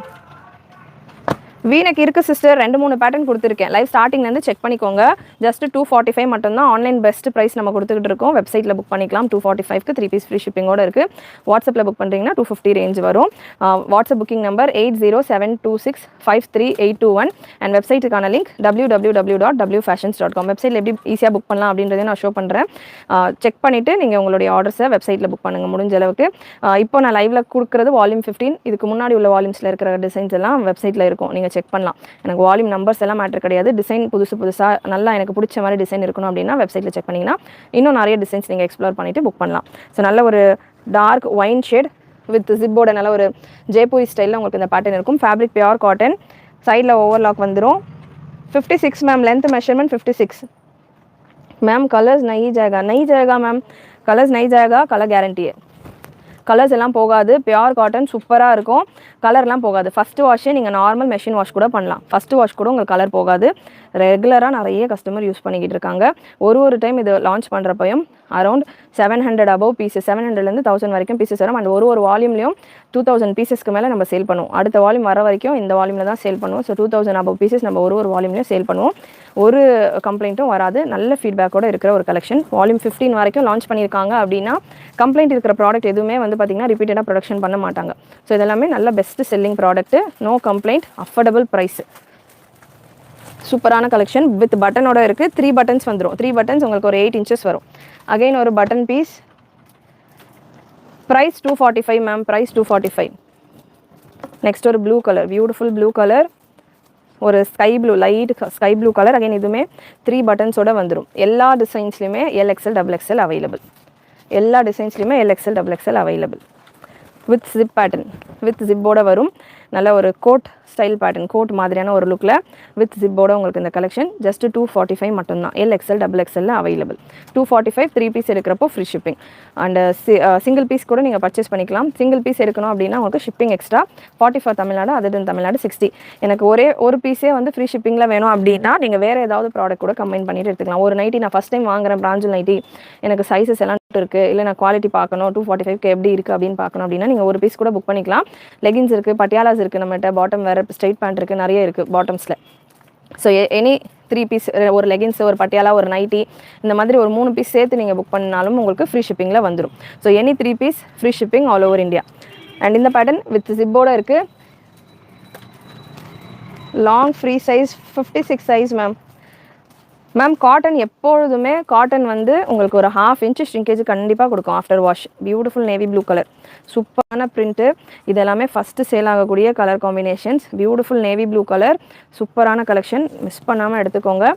V neck இருக்குது சிஸ்டர், 2-3 பேட்டர்ன் கொடுத்துருக்கேன். லைவ் ஸ்டார்டிங்லேருந்து செக் பண்ணிக்கோங்க. ஜஸ்ட் 245 மட்டும்தான் ஆன்லைன் பெஸ்ட் ப்ரைஸ் நம்ம கொடுத்துக்கிட்டு இருக்கோம். வெப்சைட்டில் புக் பண்ணிக்கலாம். 245க்கு 3 பீஸ் ஃப்ரீ ஷிப்பிங்கோட இருக்குது. வாட்ஸ்அப்பில் புக் பண்ணுறீங்கன்னா 250 ரேஞ்ச் வரும். வாட்ஸ்அப் புக்கிங் நம்பர் 8072265381 அண்ட் வெப்சைட்டுக்கான லிங்க் www.wfashions.com. வெப்சைட்டில் எப்படி ஈஸியாக புக் பண்ணலாம் அப்படின்றதையும் நான் ஷோ பண்ணுறேன். செக் பண்ணிவிட்டு நீங்கள் உங்களுடைய ஆர்டர்ஸை வெப்சைட்டில் புக் பண்ணுங்கள் முடிஞ்ச அளவுக்கு. இப்போ நான் லைவில் கொடுக்குறது வால்யூம் 15. இதுக்கு முன்னாடி உள்ள வால்யூம்ஸில் இருக்கிற டிசைன்ஸ் எல்லாம் வெப்சைட்டில் இருக்கும், நீங்கள் செக் பண்ணலாம். எனக்கு வால்யூம் நம்பர்ஸ் எல்லாம் மேட்டர் கிடையாது. டிசைன் புதுசாக நல்லா எனக்கு பிடிச்ச மாதிரி டிசைன் இருக்கணும் அப்படின்னா வெப்சைட்டில் செக் பண்ணிங்கன்னா இன்னும் நிறைய டிசைன்ஸ் நீங்கள் எக்ஸ்ப்ளோர் பண்ணிவிட்டு புக் பண்ணலாம். ஸோ நல்ல ஒரு டார்க் ஒயின் ஷேட் வித் ஜிப்போட நல்ல ஒரு ஜெய்ப்பூரி ஸ்டைலில் உங்களுக்கு இந்த பேட்டர்ன் இருக்கும். ஃபேப்ரிக் பியூர் காட்டன், சைடில் ஓவர்லாக் வந்துடும். 56 ma'am, length measurement 56 ma'am. Colours नहीं जाएगा मैम, कलर्स नहीं जाएगा, कलर गारंटी है. கலர்ஸ் எல்லாம் போகாது. பியூர் காட்டன் சூப்பராக இருக்கும். கலர்லாம் போகாது. ஃபஸ்ட்டு வாஷே நீங்கள் நார்மல் மெஷின் வாஷ் கூட பண்ணலாம். ஃபஸ்ட்டு வாஷ் கூட உங்களுக்கு கலர் போகாது. ரெகுலராக நிறைய கஸ்டமர் யூஸ் பண்ணிக்கிட்டு இருக்காங்க. ஒரு டைம் இது லான்ச் பண்ணுறப்பையும் அரௌண்ட் 700 அபவ் பீசஸ், 700லேருந்து 1000 வரைக்கும் பீசஸ் வரும். அண்ட் ஒரு வால்யூம்லையும் 2000 பீசஸ்க்கு மேலே நம்ம சேல் பண்ணுவோம். அடுத்த வால்யூம் வர வரைக்கும் இந்த வால்யூமில் தான் சேல் பண்ணுவோம். ஸோ 2000 அபவ் பீசஸ் நம்ம ஒரு வால்யூம்லையும் சேல் பண்ணுவோம். ஒரு கம்ப்ளைண்ட்டும் வராது. நல்ல ஃபீட்பேக்கோடு இருக்கிற ஒரு கலெக்ஷன். வால்யூம் 15 வரைக்கும் லான்ச் பண்ணியிருக்காங்க அப்படின்னா கம்ப்ளைண்ட் இருக்கிற ப்ராடக்ட் எதுவுமே வந்து பார்த்திங்கன்னா ரிப்பீட்டடாக ப்ரொடக்ஷன் பண்ண மாட்டாங்க. ஸோ இதெல்லாமே நல்ல best selling product. No complaint, affordable price. சூப்பரான கலெக்ஷன் வித் பட்டனோட இருக்குது. 3 பட்டன்ஸ் வந்துடும். 3 பட்டன்ஸ் உங்களுக்கு ஒரு 8 inches வரும். அகைன் ஒரு button piece. Price 245 ma'am, price 245. Next ஒரு blue colour, beautiful blue colour, ஒரு sky blue, light sky blue colour. Again இதுவுமே 3 பட்டன்ஸோட வந்துடும். எல்லா டிசைன்ஸ்லையுமே LXL XXL அவைலபிள். எல்லா டிசைன்ஸ்லையுமே LXL XXL available. With zip pattern, with ஜிப்போட வரும். நல்ல ஒரு கோட் ஸ்டைல் பேட்டர்ன், கோட் மாதிரியான ஒரு லுக்கில் வித் ஜிப்போட உங்களுக்கு இந்த கலெக்ஷன் ஜஸ்ட் 245 மட்டும்தான். LXL XXL available. 245 3 பீஸ் எடுக்கிறப்போ free shipping. And single piece கூட நீங்கள் பர்ச்சேஸ் பண்ணிக்கலாம். சிங்கிள் பீஸ் எடுக்கணும் அப்படின்னா உங்களுக்கு shipping extra 44 Tamil Nadu, other than Tamil Nadu 60. எனக்கு ஒரு பீஸே வந்து ஃப்ரீ ஷிப்பிங்கில் வேணும் அப்படின்னா நீங்கள் வேறு ஏதாவது ப்ராடக்ட் கூட கம்பைன் பண்ணிட்டு எடுத்துக்கலாம். ஒரு நைட்டி நான் ஃபஸ்ட் டைம் வாங்குறேன், பிராஞ்சல் நைட்டி, எனக்கு சைஸஸ் எல்லாம் இருக்குது, இல்லை நான் குவாலிட்டி பார்க்கணும், 245க்கு எப்படி இருக்குது அப்படின்னு பார்க்கணும் அப்படின்னா நீங்கள் ஒரு பீஸ் கூட புக் பண்ணிக்கலாம். லெகின்ஸ் இருக்குது, பட்டியாலாஸ் இருக்குது, நம்மகிட்ட பாட்டம் வேறு ஸ்ட்ரைட் பேண்ட் இருக்குது, நிறைய இருக்குது பாட்டம்ஸில். ஸோ எனி 3 பீஸ், ஒரு லெகின்ஸ், ஒரு பட்டியாலா, ஒரு நைட்டி, இந்த மாதிரி ஒரு 3 பீஸ் சேர்த்து நீங்கள் புக் பண்ணாலும் உங்களுக்கு ஃப்ரீ ஷிப்பிங்கில் வந்துடும். So any 3 piece free shipping all over India. And இந்த பேட்டர்ன் வித் ஜிப்போட இருக்குது. Long free size 56 size ma'am. Ma'am cotton எப்பொழுதுமே காட்டன் வந்து உங்களுக்கு ஒரு 1/2 inch ஷ்ரிங்கேஜ் கண்டிப்பாக கொடுக்கும் after wash. Beautiful navy blue colour, சூப்பரான பிரிண்ட்டு. இதெல்லாமே ஃபஸ்ட்டு சேல் ஆகக்கூடிய colour combinations. Beautiful navy blue colour, சூப்பரான கலெக்ஷன், மிஸ் பண்ணாமல் எடுத்துக்கோங்க.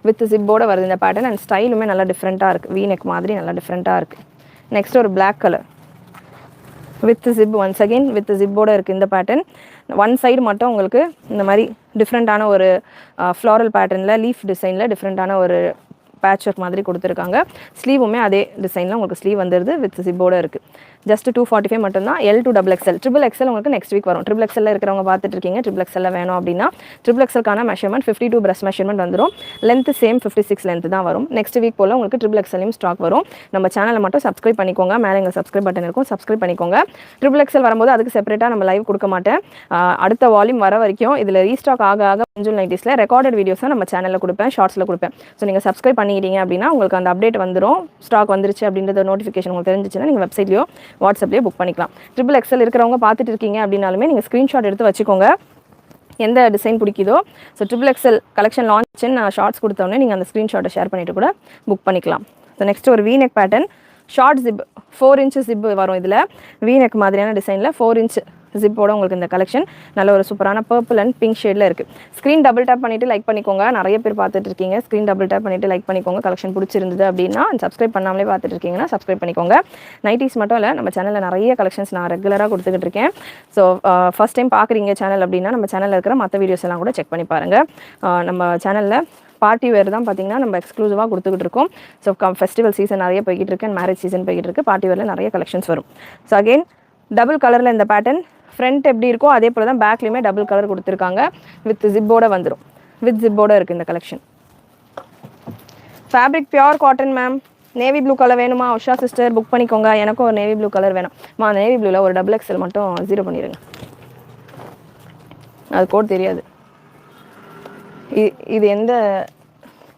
வித் ஜிப்போட வருது இந்த பேட்டர்ன். அண்ட் ஸ்டைலுமே நல்லா டிஃப்ரெண்ட்டாக இருக்குது. வீநெக் மாதிரி நல்லா டிஃப்ரெண்ட்டாக இருக்குது. நெக்ஸ்ட் ஒரு black colour with zip, once again with ஜிப்போட இருக்குது இந்த பேட்டர்ன். ஒன் சைடு மட்டும் உங்களுக்கு இந்த மாதிரி டிஃப்ரெண்ட்டான ஒரு ஃப்ளாரல் பேட்டர்னில் லீஃப் டிசைனில் டிஃப்ரெண்ட்டான ஒரு பேட்ச் ஒர்க் மாதிரி கொடுத்துருக்காங்க. ஸ்லீவுமே அதே டிசைனில் உங்களுக்கு ஸ்லீவ் வந்துடுது. வித் ஜிப்போட இருக்குது. ஜஸ்ட் 245 மட்டும்தான். L to XXL. XXL உங்களுக்கு நெக்ஸ்ட் வீக் வரும். XXL இருக்கிறவங்க பார்த்துட்டு இருக்கீங்க, XXL வேணும் அப்படின்னா XXLக்கான மெஷர்மெண்ட் 52 பிரஸ்ட் மெஷர்மெண்ட் வந்துடும். லென்த் சேம் 56 லென்த் தான் வரும். நெக்ஸ்ட் வீக் போல் உங்களுக்கு XXLயும் ஸ்டாக் வரும். நம்ம சேனலை மட்டும் சப்ஸ்கிரைப் பண்ணிக்கோங்க. மேலே எங்கள் சப்ஸ்கிரைப் பட்டன் இருக்கும், சப்ஸ்கிரைப் பண்ணிக்கோங்க. XXL வரும்போது அதுக்கு செப்பரேட்டாக நம்ம லைவ் கொடுக்க மாட்டேன். அடுத்த வால்யூம் வர வரைக்கும் இதில் ரீஸ்டாக் ஆக மஞ்சள் நைட்டிஸில் ரெக்கார்டட் வீடியோஸை நம்ம சேனலில் கொடுப்பேன், ஷார்ட்ஸில் கொடுப்பேன். ஸோ நீங்கள் சப்ஸ்கிரைப் பண்ணிக்கிட்டீங்க அப்படின்னா உங்களுக்கு அந்த அப்டேட் வந்துடும். ஸ்டாக் வந்துருச்சு அப்படின்றத நோட்டிஃபிகேஷன் உங்களுக்கு தெரிஞ்சிச்சுன்னா நீங்கள் வெப்சைட்லையோ வாட்ஸ்அப்லேயே புக் பண்ணிக்கலாம். XXL இருக்கிறவங்க பார்த்துட்டு இருக்கீங்க அப்படின்னாலுமே நீங்கள் ஸ்க்ரீன்ஷாட் எடுத்து வச்சுக்கோங்க. எந்த டிசைன் பிடிக்குதோ. ஸோ XXL கலெக்ஷன் லான்ச்சுன்னு நான் ஷார்ட்ஸ் கொடுத்தோன்னே நீங்கள் அந்த ஸ்க்ரீன்ஷாட்டை ஷேர் பண்ணிவிட்டு கூட புக் பண்ணிக்கலாம். ஸோ நெக்ஸ்ட் ஒரு V-neck pattern, short zip, 4 inch zip வரும். இதில் வீநெக் மாதிரியான டிசைனில் 4 inch ஜிப்போட உங்களுக்கு இந்த கலெக்ஷன் நல்ல ஒரு சூப்பரான பர்பிள் அண்ட் பிங்க் ஷேடில் இருக்குது. ஸ்க்ரீன் டபுள் டேப் பண்ணிவிட்டு லைக் பண்ணிக்கோங்க. நிறைய பேர் பார்த்துட்டு இருக்கீங்க. ஸ்க்ரீன் டபுள் டேப் பண்ணிவிட்டு லைக் பண்ணிக்கோங்க. கலெக்ஷன் பிடிச்சிருந்தது அப்படின்னா சப்ஸ்கிரைப் பண்ணாமலே பார்த்துட்டு இருக்கீங்கன்னா சப்ஸ்கிரைப் பண்ணிக்கோங்க. நைட்டிஸ் மட்டும் இல்லை, நம்ம சேனலில் நிறைய கலெக்ஷன்ஸ் நான் ரெகுலராக கொடுத்துக்கிட்டு இருக்கேன். ஸோ ஃபஸ்ட் டைம் பார்க்குறீங்க சேனல் அப்படின்னா நம்ம சேனலில் இருக்கிற மற்ற வீடியோஸ் எல்லாம் கூட செக் பண்ணி பாருங்கள். நம்ம சேனலில் பார்ட்டி வேர் தான் பார்த்தீங்கன்னா நம்ம எக்ஸ்க்ளூசிவாக கொடுத்துக்கிட்டு இருக்கோம். ஸோ ஃபெஸ்டிவல் சீசன் நிறைய போய்கிட்டு இருக்கு, அண்ட் மேரேஜ் சீசன் போய்கிட்டு இருக்குது. பார்ட்டி வேரில் நிறைய கலெக்ஷன்ஸ் வரும். ஸோ அகெயின் டபுள் கலரில் இந்த பேட்டர்ன். ஃப்ரண்ட் எப்படி இருக்கோ அதே போல் தான் பேக்லேயுமே டபுள் கலர் கொடுத்துருக்காங்க. வித் ஜிப்போட வந்துடும். வித் ஜிப்போட இருக்குது இந்த collection. Fabric pure cotton ma'am. Navy blue colour வேணுமா உஷா சிஸ்டர்? புக் பண்ணிக்கோங்க. எனக்கும் ஒரு நேவி ப்ளூ கலர் வேணும். நேவி ப்ளூவில் ஒரு XXL மட்டும் 0 பண்ணிடுங்க. அது கோட் தெரியாது. இது எந்த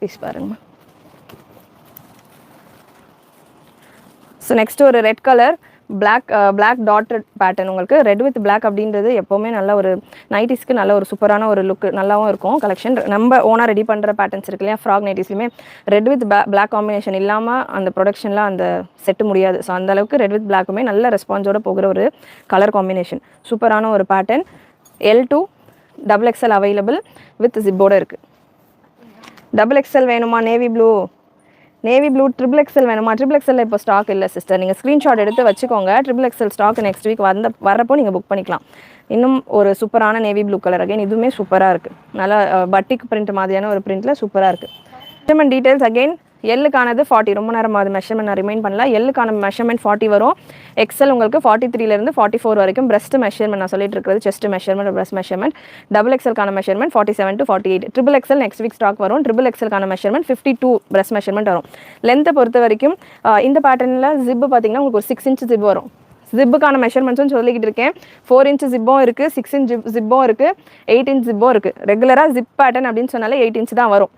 பீஸ் பாருங்கம்மா. ஸோ நெக்ஸ்ட் ஒரு red colour black dotted pattern. உங்களுக்கு ரெட் வித் பிளாக் அப்படின்றது எப்போவுமே நல்ல ஒரு நைட்டிஸ்க்கு நல்ல ஒரு சூப்பரான ஒரு லுக் நல்லாவும் இருக்கும். கலெக்ஷன் நம்ம ஓனாக ரெடி பண்ணுற பேட்டர்ன்ஸ் இருக்கு இல்லையா, ஃப்ராக் நைட்டிஸ்லையுமே ரெட் வித் பிளாக் காம்பினேஷன் இல்லாமல் அந்த ப்ரொடக்ஷனில் அந்த செட்டு முடியாது. ஸோ அந்த அளவுக்கு ரெட் வித் பிளாக்குமே நல்ல ரெஸ்பான்ஸோட போகிற ஒரு கலர் காம்பினேஷன், சூப்பரான ஒரு pattern. L2 XXL available with ஜிப்போடு இருக்குது. XXL வேணுமா? நேவி ப்ளூ XXL வேணுமா? XXL இப்போ ஸ்டாக் இல்லை சிஸ்டர். நீங்கள் ஸ்க்ரீன்ஷாட் எடுத்து வச்சுக்கோங்க. XXL ஸ்டாக் நெக்ஸ்ட் வீக் வரப்போ நீங்கள் புக் பண்ணிக்கலாம். இன்னும் ஒரு சூப்பரான நேவி ப்ளூ கலர். அகைன் இதுவுமே சூப்பராக இருக்குது. நல்லா பட்டிக் பிரிண்ட் மாதிரியான ஒரு பிரிண்ட்டில் சூப்பராக இருக்குது. மெஷர்மெண்ட் டீட்டெயில்ஸ் அகைன் எல்லுக்கானது 40. ரொம்ப நேரம் அது மெஷர்மெண்ட் நான் ரிமைண்ட் பண்ணல. எல்லுக்கான மெஷர்மெண்ட் 40 வரும். XL உங்களுக்கு 43லேருந்து 44 வரைக்கும். பிரஸ்ட் மெஷர்மெண்ட் நான் சொல்லிட்டு இருக்கிறது செஸ்ட் மெஷர்மெண்ட், பிரஸ்ட் மெஷர்மெண்ட். XXLக்கான measurement 47 to 48. XXL next week stock வரும். XXLக்கான மெஷர்மெண்ட் 52 பிரஸ்ட் மெஷர்மெண்ட் வரும். லென்த்தை பொறுத்த வரைக்கும் இந்த பேட்டர்னில் ஜிப்பு பார்த்தீங்கன்னா உங்களுக்கு ஒரு 6 inch ஜிப் வரும். ஜிப்புக்கான மெஷர்மெண்ட்ஸும் சொல்லிக்கிட்டு இருக்கேன். 4 inch ஜிப்பும் இருக்குது, 6 inch ஜிப்பும் இருக்குது, 8 inch ஜிப்பும் இருக்குது. ரெகுலராக ஜிப் பேட்டர்ன் அப்படின்னு சொன்னாலே 8 inch தான் வரும்.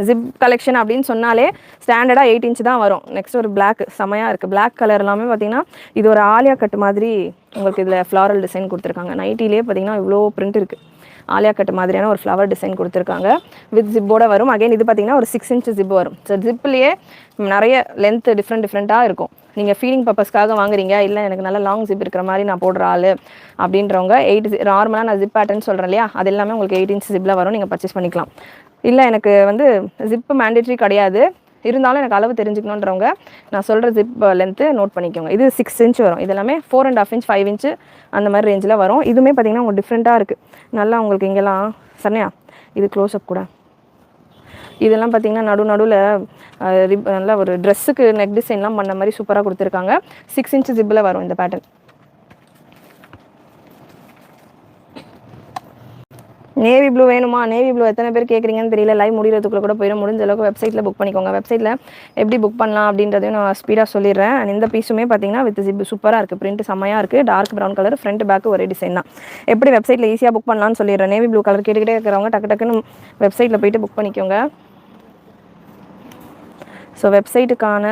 ஜிப் கலெக்ஷன் அப்படின்னு சொன்னாலே ஸ்டாண்டர்டாக 8 inch தான் வரும். நெக்ஸ்ட் ஒரு பிளாக் செமையாக இருக்குது. பிளாக் கலர் எல்லாமே பார்த்தீங்கன்னா இது ஒரு ஆலியா கட் மாதிரி உங்களுக்கு இதில் ஃப்ளாரல் டிசைன் கொடுத்துருக்காங்க. நைட்டிலே பார்த்தீங்கன்னா இவ்வளோ பிரிண்ட் இருக்குது. ஆலியா கட் மாதிரியான ஒரு ஃப்ளவர் டிசைன் கொடுத்துருக்காங்க. வித் ஜிப்போட வரும். அகைன் இது பார்த்தீங்கன்னா ஒரு 6 inch ஜிப் வரும். ஸோ ஜிப்லேயே நிறைய லென்த் டிஃப்ரெண்ட்டாக இருக்கும். நீங்கள் ஃபீலிங் பர்பஸ்க்காக வாங்குறீங்க, இல்லை எனக்கு நல்ல லாங் ஜிப் இருக்கிற மாதிரி நான் போடுற ஆள் அப்படின்றவங்க 8 நார்மலாக நான் ஜிப் பேட்டர்ன் சொல்கிறேன் இல்லையா, அது எல்லாமே உங்களுக்கு 8 inch ஜிப்பில் வரும். நீங்கள் பர்ச்சேஸ் பண்ணிக்கலாம். இல்லை எனக்கு ஜிப்பு மேண்டேட்ரி கிடையாது, இருந்தாலும் எனக்கு அளவு தெரிஞ்சுக்கணுன்றவங்க நான் சொல்கிற ஜிப் லென்த்து நோட் பண்ணிக்கோங்க. இது 6 inch வரும். இது எல்லாமே 4.5 inch 5 inch அந்த மாதிரி ரேஞ்சில் வரும். இதுவுமே பார்த்திங்கன்னா உங்களுக்கு டிஃப்ரெண்ட்டாக இருக்குது. நல்லா உங்களுக்கு இங்கெல்லாம் சன்னையா இது க்ளோஸ்அப் கூட இதெல்லாம் பார்த்திங்கன்னா நடுவில் நல்லா ஒரு ட்ரெஸ்ஸுக்கு நெக் டிசைன்லாம் பண்ண மாதிரி சூப்பராக கொடுத்துருக்காங்க. 6 inch ஜிப்பில் வரும் இந்த பேட்டர்ன். நேவி ப்ளூ வேணுமா? நேவி ப்ளூ எத்தனை பேர் கேட்குறீங்கன்னு தெரியல. லைவ் முடிகிறதுக்குள்ள கூட போயிடும். முடிஞ்ச அளவுக்கு வெப்சைட்டில் புக் பண்ணிக்கோங்க. வெப்சைட்டில் எப்படி புக் பண்ணலாம் அப்படின்றதையும் நான் ஸ்பீடாக சொல்லிடுறேன். அண்ட் இந்த பீஸுமே பார்த்தீங்கன்னா வித் ஜிப் சூப்பராக இருக்குது. பிரிண்ட் செம்மையாக இருக்குது. Dark brown colour, front back ஒரே டிசைன் தான். எப்படி வெப்சைட்டில் ஈஸியாக புக் பண்ணலாம்னு சொல்லிடுறேன். நேவி ப்ளூ கலர் கேட்டுக்கிட்டே இருக்கிறவங்க டக்குன்னு வெப்சைட்டில் போய்ட்டு புக் பண்ணிக்கோங்க. ஸோ வெப்சைட்டுக்கான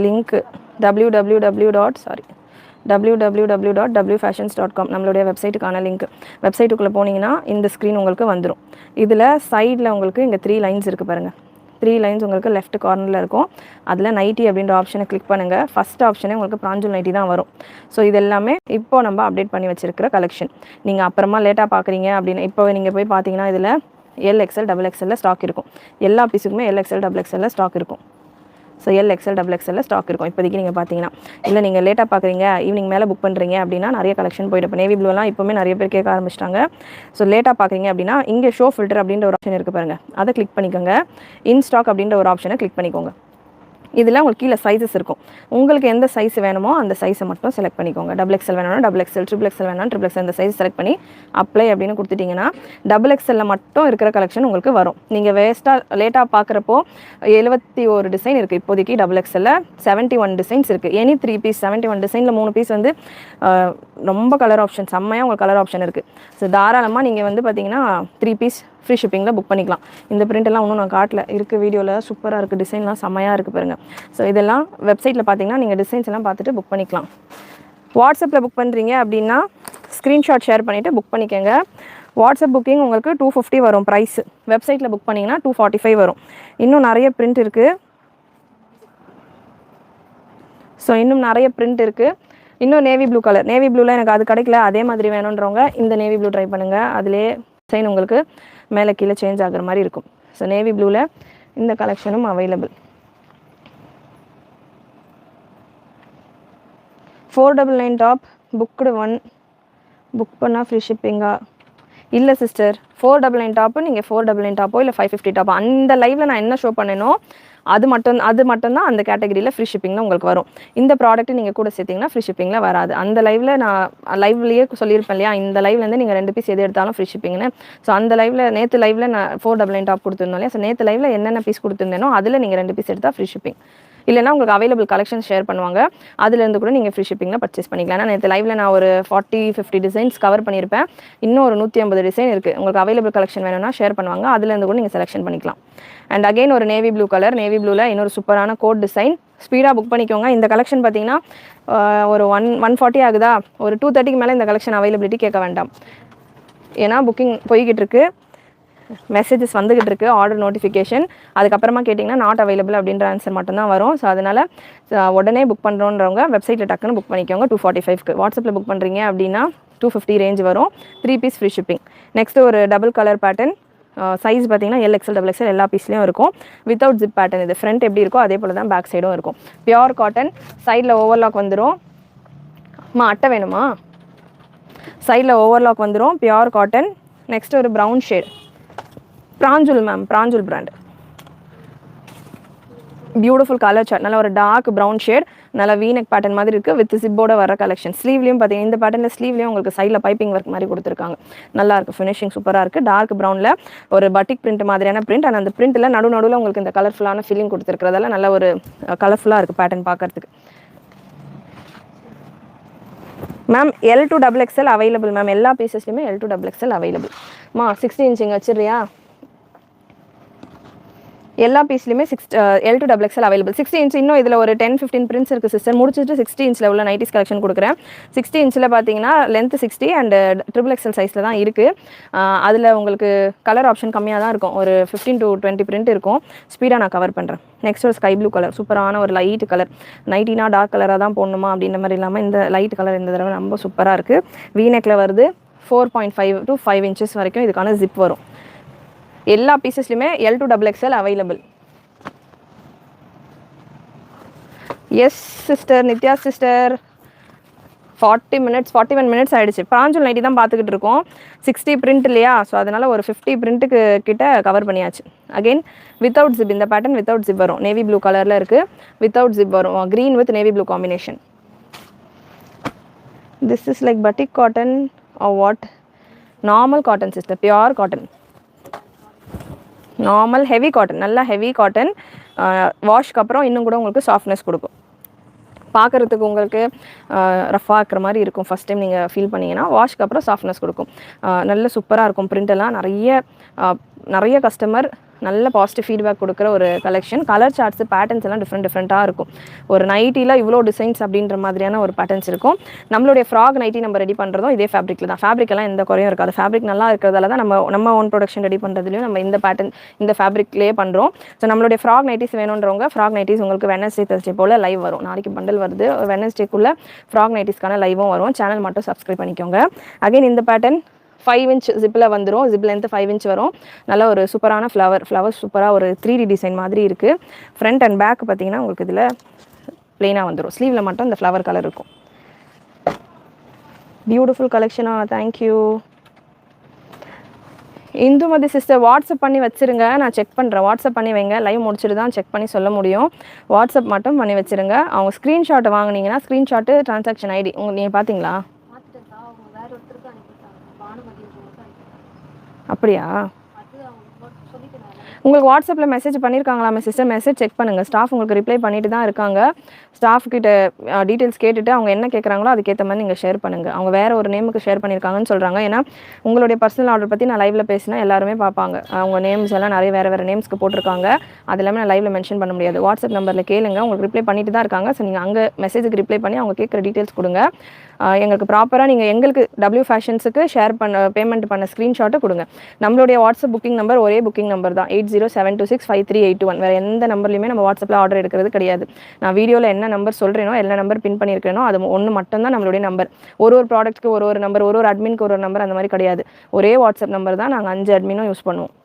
லிங்க் www.wfashions.com நம்மளுடைய வெப்சைட்டுக்கான லிங்க். வெப்சைட்டுக்குள்ளே போனீங்கன்னா இந்த ஸ்க்ரீன் உங்களுக்கு வந்துடும். இதில் சைடில் உங்களுக்கு இங்கே 3 lines இருக்குது பாருங்கள். 3 lines உங்களுக்கு லெஃப்ட் கார்னரில் இருக்கும். அதில் நைட்டி அப்படின்ற ஆப்ஷனை கிளிக் பண்ணுங்கள். ஃபஸ்ட் ஆப்ஷனே உங்களுக்கு பிராஞ்சல் நைட்டி தான் வரும். ஸோ இது எல்லாமே இப்போ நம்ம அப்டேட் பண்ணி வச்சிருக்கிற கலெக்ஷன். நீங்கள் அப்புறமா லேட்டாக பார்க்குறீங்க அப்படின்னு இப்போ நீங்கள் போய் பார்த்தீங்கன்னா இதில் LXL XXL ஸ்டாக் இருக்கும். எல்லா பீஸுக்குமே LXL XXL ஸ்டாக் இருக்கும். ஸோ LXL XXL ஸ்டாக் இருக்கும் இப்போதைக்கு. நீங்கள் பார்த்தீங்கன்னா இல்லை நீங்கள் லேட்டாக பார்க்குறீங்க, ஈவினிங் மேலே புக் பண்ணுறீங்க அப்படின்னா நிறைய கலெக்ஷன் போய்ட்டு இப்போ நேவி ப்ளூலாம் இப்போவுமே நிறைய பேர் கேட்க ஆரம்பிச்சிட்டாங்க. ஸோ லேட்டாக பார்க்குறீங்க அப்படின்னா இங்கே ஷோ ஃபில்டர் அப்படின்ற ஒரு ஆப்ஷன் இருக்குது பாருங்கள், அதை கிளிக் பண்ணிக்கோங்க. இன் ஸ்டாக் அப்படின்ற ஒரு ஆப்ஷனை கிளிக் பண்ணிக்கோங்க. இதில் உங்களுக்கு கீழே சைஸஸ் இருக்கும். உங்களுக்கு எந்த சைஸ் வேணுமோ அந்த சைஸை மட்டும் செலக்ட் பண்ணிக்கோங்க. XXL வேணும்னா XXL, XXL வேணும்னா XXL இந்த சைஸ் செலக்ட் பண்ணி அப்ளை அப்படின்னு கொடுத்துட்டிங்கன்னா XXL மட்டும் இருக்கிற கலெக்ஷன் உங்களுக்கு வரும். நீங்கள் லேட்டாக பார்க்குறப்போ 71 டிசைன் இருக்குது இப்போதைக்கு. XXL 71 டிசைன்ஸ் இருக்குது. எனி 3 பீஸ் 71 டிசைனில் 3 பீஸ் ரொம்ப கலர் ஆப்ஷன் செம்மையாக உங்களுக்கு கலர் ஆப்ஷன் இருக்குது. ஸோ தாராளமாக நீங்கள் பார்த்தீங்கன்னா 3 பீஸ் ஃப்ரீ ஷிப்பிங்கில் புக் பண்ணிக்கலாம். இந்த பிரிண்டெல்லாம் இன்னும் நான் காட்டல, இருக்குது வீடியோவில் சூப்பராக இருக்குது. டிசைன்லாம் செம்மையாக இருக்குது பாருங்கள். ஸோ இதெல்லாம் வெப்சைட்டில் பார்த்தீங்கன்னா நீங்கள் டிசைன்ஸ் எல்லாம் பார்த்துட்டு புக் பண்ணிக்கலாம். வாட்ஸ்அப்பில் புக் பண்ணுறீங்க அப்படின்னா ஸ்க்ரீன்ஷாட் ஷேர் பண்ணிவிட்டு புக் பண்ணிக்கோங்க. வாட்ஸ்அப் புக்கிங் உங்களுக்கு 250 வரும் ப்ரைஸ். வெப்சைட்டில் புக் பண்ணிங்கன்னா 245 வரும். இன்னும் நிறைய பிரிண்ட் இருக்குது. ஸோ இன்னும் நிறைய பிரிண்ட் இருக்குது. இன்னும் நேவி ப்ளூ கலர், நேவி ப்ளூவில் எனக்கு அது கிடைக்கல அதே மாதிரி வேணுன்றவங்க இந்த நேவி ப்ளூ ட்ரை பண்ணுங்கள். அதிலே டிசைன் உங்களுக்கு மேலே கீழே சேஞ்ச் ஆகிற மாதிரி இருக்கும். ஸோ நேவி ப்ளூவில் இந்த கலெக்ஷனும் அவைலபிள். 499 டாப் புக்குடு 1 புக் பண்ணால் ஃப்ரீ ஷிப்பிங்கா? இல்லை சிஸ்டர், 499 டாப்பு நீங்கள் 499 டாப்போ இல்லை 550 டாப்போ அந்த லைவில் நான் என்ன ஷோ பண்ணேனோ அது மட்டும்தான் அந்த கேட்டகரியில் ஃப்ரீ ஷிப்பிங்கில் உங்களுக்கு வரும். இந்த ப்ராடக்ட் நீங்கள் கூட சேர்த்திங்கன்னா ஃப்ரீ ஷிப்பிங்கில் வராது. அந்த லைவில் நான் லைவ்லேயே சொல்லியிருப்பேன் இல்லையா, இந்த லைவ்லேருந்து நீங்கள் 2 பீஸ் எது எடுத்தாலும் ஃப்ரீ ஷிப்பிங்னு. ஸோ அந்த லைவில் நேற்று லைவில் நான் 499 டாப் கொடுத்துருந்தோம் இல்லையா. ஸோ நேற்று லைவில் என்னென்ன பீஸ் கொடுத்துருந்தேனோ அதில் நீங்கள் 2 பீஸ் எடுத்தால் ஃப்ரீ ஷிப்பிங். இல்லைனா உங்களுக்கு அவைலபிள் கலெக்ஷன் ஷேர் பண்ணுவாங்க, அதுலேருந்து கூட நீங்கள் ஃப்ரீ ஷிப்பிங்கில் பர்ச்சேஸ் பண்ணிக்கலாம். ஏன்னா நேற்று லைவில் நான் ஒரு 40-50 டிசைன்ஸ் கவர் பண்ணியிருப்பேன். இன்னும் ஒரு 150 டிசைன் இருக்குது. உங்களுக்கு அவைலபிள் கலெக்ஷன் வேணும்னா ஷேர் பண்ணுவாங்க, அதுலேருந்து கூட நீங்கள் செலெக்ஷன் பண்ணிக்கலாம். அண்ட் அகெயின் ஒரு நேவி ப்ளூ கலர், நேவி ப்ளூவில் இன்னொரு சூப்பரான கோட் டிசைன். ஸ்பீடாக புக் பண்ணிக்கோங்க. இந்த கலெக்ஷன் பார்த்தீங்கன்னா ஒரு 140 ஆகுதா, ஒரு 230க்கு மேலே இந்த கலெக்ஷன் அவைலபிலிட்டி கேட்க வேண்டாம். ஏன்னா புக்கிங் போய்கிட்டு இருக்கு, மெசேஜஸ் வந்துகிட்டு இருக்கு, ஆர்டர் நோட்டிஃபிகேஷன். அதுக்கப்புறமா கேட்டிங்கன்னா நாட் அவைலபிள் அப்படின்ற ஆன்சர் மட்டும்தான் வரும். ஸோ அதனால் உடனே புக் பண்ணுறோன்றவங்க வெப்சைட்டில் டக்குன்னு புக் பண்ணிக்கோங்க. 245க்கு வாட்ஸ்அப்பில் புக் பண்ணுறீங்க அப்படின்னா 250 ரேஞ்ச் வரும். 3 பீஸ் ஃப்ரீ ஷிப்பிங். நெக்ஸ்ட்டு ஒரு டபுள் கலர் பேட்டர்ன். சைஸ் பார்த்தீங்கன்னா LXL XXL எல்லா பீஸ்லேயும் இருக்கும். Without zip pattern. இது ஃப்ரண்ட் எப்படி இருக்கோ அதே போல் தான் பேக் சைடும் இருக்கும். Pure cotton. சைடில் ஓவர்லாக் வந்துடும். அட்டை வேணுமா? சைடில் ஓவர்லாக் வந்துடும். Pure cotton. நெக்ஸ்ட் ஒரு brown shade. Pranjal ma'am, Pranjal brand. Beautiful colour chart. நல்ல ஒரு டார்க் ப்ரௌன் ஷேட், நல்ல வீனெக் பேட்டர்ன் மாதிரி இருக்குது. வித் ஜிப்போட வர கலெக்ஷன். ஸ்லீவ்லையும் பார்த்தீங்கன்னா இந்த பேட்டர்னில் ஸ்லீவ்லையும் உங்களுக்கு சைடில் பைப்பிங் ஒர்க் மாதிரி கொடுத்துருக்காங்க. நல்லா இருக்குது, ஃபினிஷிங் சூப்பராக இருக்குது. டார்க் ப்ரௌனில் ஒரு பட்டிக் பிரிண்ட் மாதிரியான பிரிண்ட். அண்ட் அந்த பிரிண்ட்டில் நடுவில் உங்களுக்கு இந்த கலர்ஃபுல்லான ஃபீலிங் கொடுத்துருக்கிறதால நல்ல ஒரு கலர்ஃபுல்லாக இருக்குது பேட்டர்ன் பார்க்கறதுக்கு. Ma'am L to XXL available ma'am. எல்லா பீசஸ்லையுமே L to XXL available. 60 inch இங்கே வச்சிடுறியா? எல்லா பீஸ்லையுமே L to XXL available. 60 inch இன்னும் இதில் ஒரு 10-15 பிரிண்ட்ஸ் இருக்குது சிஸ்டர். முடிச்சுட்டு 60 இன்ச்சில் உள்ள நைட்டிஸ் கலெக்ஷன் கொடுக்குறேன். 60 இன்ச்சில் பார்த்தீங்கன்னா லென்த் 60 அண்ட் XXL சைஸில் தான் இருக்குது. அதில் உங்களுக்கு கலர் ஆப்ஷன் கம்மியாக தான் இருக்கும். ஒரு 15 to 20 பிரிண்ட் இருக்கும். ஸ்பீடாக நான் கவர் பண்ணுறேன். நெக்ஸ்ட் ஒரு ஸ்கை ப்ளூ கலர். சூப்பரான ஒரு லைட் கலர். நைட்டினா டார்க் கலராக தான் போடணுமா அப்படின்ற மாதிரி இல்லாமல் இந்த லைட் கலர் இந்த தடவை ரொம்ப சூப்பராக இருக்குது. வீநெக்கில் வருது. 4.5 to 5 inches வரைக்கும் இதுக்கான ஜிப் வரும். எல்லா பீசஸ்லையுமே L to XXL available. Yes sister, Nithya sister. 41 minutes ஆகிடுச்சு. பிராஞ்சல் நைட்டி தான் பார்த்துக்கிட்டு இருக்கோம். 60 பிரிண்ட் இல்லையா? ஸோ அதனால் ஒரு 50 பிரிண்ட்டுக்கு கிட்ட கவர் பண்ணியாச்சு. Again without zip. இந்த பேட்டர்ன் வித்தவுட் ஜிப் வரும். நேவி ப்ளூ கலரில் இருக்குது. வித்தவுட் ஜிப் வரும். Green with navy blue combination. This is like batik cotton or what? Normal cotton sister, pure cotton. Normal heavy cotton, நல்லா heavy cotton. வாஷ்க்கு அப்புறம் இன்னும் கூட உங்களுக்கு சாஃப்ட்னஸ் கொடுக்கும். பார்க்குறதுக்கு உங்களுக்கு ரஃபாக இருக்கிற மாதிரி இருக்கும் ஃபஸ்ட் டைம் நீங்கள் ஃபீல் பண்ணிங்கன்னா. வாஷ்க்கு அப்புறம் சாஃப்ட்னஸ் கொடுக்கும். நல்ல சூப்பராக இருக்கும். பிரிண்டெல்லாம் நிறைய கஸ்டமர் நல்ல பாசிட்டிவ் ஃபீட்பேக் கொடுக்குற ஒரு கலெக்ஷன். கலர் சார்ட்ஸு பேட்டர்ன்ஸ் எல்லாம் டிஃப்ரெண்ட்டாக இருக்கும். ஒரு நைட்டியில் இவ்வளோ டிசைன்ஸ் அப்படின்ற மாதிரியான ஒரு பேட்டர்ன்ஸ் இருக்கும். நம்மளுடைய ஃப்ராக் நைட்டி நம்ம ரெடி பண்ணுறதும் இதே ஃபேப்ரிக்கில் தான். ஃபேப்ரிக்கெல்லாம் எந்த குறையும் இருக்காது. ஃபேப்ரிக் நல்லா இருக்கிறதால தான் நம்ம ஓன் ப்ரொடக்ஷன் ரெடி பண்ணுறதுலையும் நம்ம இந்த பேட்டர்ன் இந்த ஃபேப்ரிக்லேயே பண்ணுறோம். ஸோ நம்மளுடைய ஃப்ராக் நைட்டிஸ் வேணுன்றவங்க ஃப்ராக் நைட்டிஸ் உங்களுக்கு வெட்னஸ்டே தர்ஸ்டே போல் லைவ் வரும். நாளைக்கு பண்டல் வருது. வெட்னஸ்டேக்குள்ளே ஃப்ராக் நைட்டிஸ்க்கான லைவும் வரும். சேனல் மட்டும் சப்ஸ்கிரைப் பண்ணிக்கோங்க. அகைன் இந்த பேட்டர்ன் 5 inch ஜிப்பில் வந்துடும். ஜிப் லென்த்து 5 inch வரும். நல்ல ஒரு சூப்பரான ஃப்ளவர் சூப்பராக ஒரு 3D டிசைன் மாதிரி இருக்குது. ஃப்ரண்ட் அண்ட் பேக் பார்த்தீங்கன்னா உங்களுக்கு இதில் ப்ளெயினாக வந்துடும். ஸ்லீவில் மட்டும் இந்த ஃப்ளவர் கலர் இருக்கும். பியூட்டிஃபுல் கலெக்ஷனா, தேங்க்யூ. இந்துமதி சிஸ்டர் வாட்ஸ்அப் பண்ணி வச்சுருங்க, நான் செக் பண்ணுறேன். வாட்ஸ்அப் பண்ணி வைங்க. லைவ் முடிச்சுட்டு தான் செக் பண்ணி சொல்ல முடியும். வாட்ஸ்அப் மட்டும் பண்ணி வச்சுருங்க. அவங்க ஸ்க்ரீன்ஷாட்டை வாங்கினீங்கன்னா ஸ்க்ரீன்ஷாட்டு ட்ரான்சாக்ஷன் ஐடி நீங்கள் பார்த்தீங்களா? அப்படியா? உங்களுக்கு வாட்ஸ்அப்பில் மெசேஜ் பண்ணியிருக்காங்களா சிஸ்டர்? மெசேஜ் செக் பண்ணுங்கள். ஸ்டாஃப் உங்களுக்கு ரிப்ளை பண்ணிட்டு தான் இருக்காங்க. ஸ்டாஃப்கிட்ட டீட்டெயில்ஸ் கேட்டுட்டு அவங்க என்ன கேட்குறாங்களோ அதுக்கேற்ற மாதிரி நீங்கள் ஷேர் பண்ணுங்கள். அவங்க வேறு ஒரு நேமுக்கு ஷேர் பண்ணியிருக்காங்கன்னு சொல்கிறாங்க. ஏன்னா உங்களுடைய பர்சனல் ஆர்டர் பற்றி நான் லைவில் பேசினா எல்லாருமே பார்ப்பாங்க. அவங்க நேம்ஸ் எல்லாம் நிறைய வேறு நேம்ஸ்க்கு போட்டிருக்காங்க. அது எல்லாமே நான் லைவில் மென்ஷன் பண்ண முடியாது. வாட்ஸ்அப் நம்பரில் கேளுங்க. உங்களுக்கு ரிப்ளை பண்ணிட்டு தான் இருக்காங்க. ஸோ நீங்கள் அங்கே மெசேஜுக்கு ரிப்ளை பண்ணி அவங்க கேட்குற டீட்டெயில்ஸ் கொடுங்க. எங்களுக்கு ப்ராப்பராக நீங்கள் எங்களுக்கு W ஃபேஷன்ஸுக்கு ஷேர் பேமெண்ட் பண்ண ஸ்க்ரீன்ஷாட்டை கொடுங்க. நம்மளுடைய வாட்ஸ்அப் புக்கிங் நம்பர் ஒரே புக்கிங் நம்பர் தான், 8072653821. வேறு எந்த நம்பர்லையுமே நம்ம வாட்ஸ்அப்பில் ஆர்டர் எடுக்கிறது கிடையாது. நான் வீடியோவில் என்ன நம்பர் சொல்கிறேனோ, எல்லா நம்பர் பின் பண்ணியிருக்கேனோ அது ஒன்று மட்டும்தான் நம்மளுடைய நம்பர். ஒரு ப்ராடக்ட்டுக்கு ஒரு நம்பர், ஒரு அட்மினுக்கு ஒரு நம்பர், அந்த மாதிரி கிடையாது. ஒரே வாட்ஸ்அப் நம்பர் தான். நாங்கள் 5 அட்மினும் யூஸ் பண்ணுவோம்.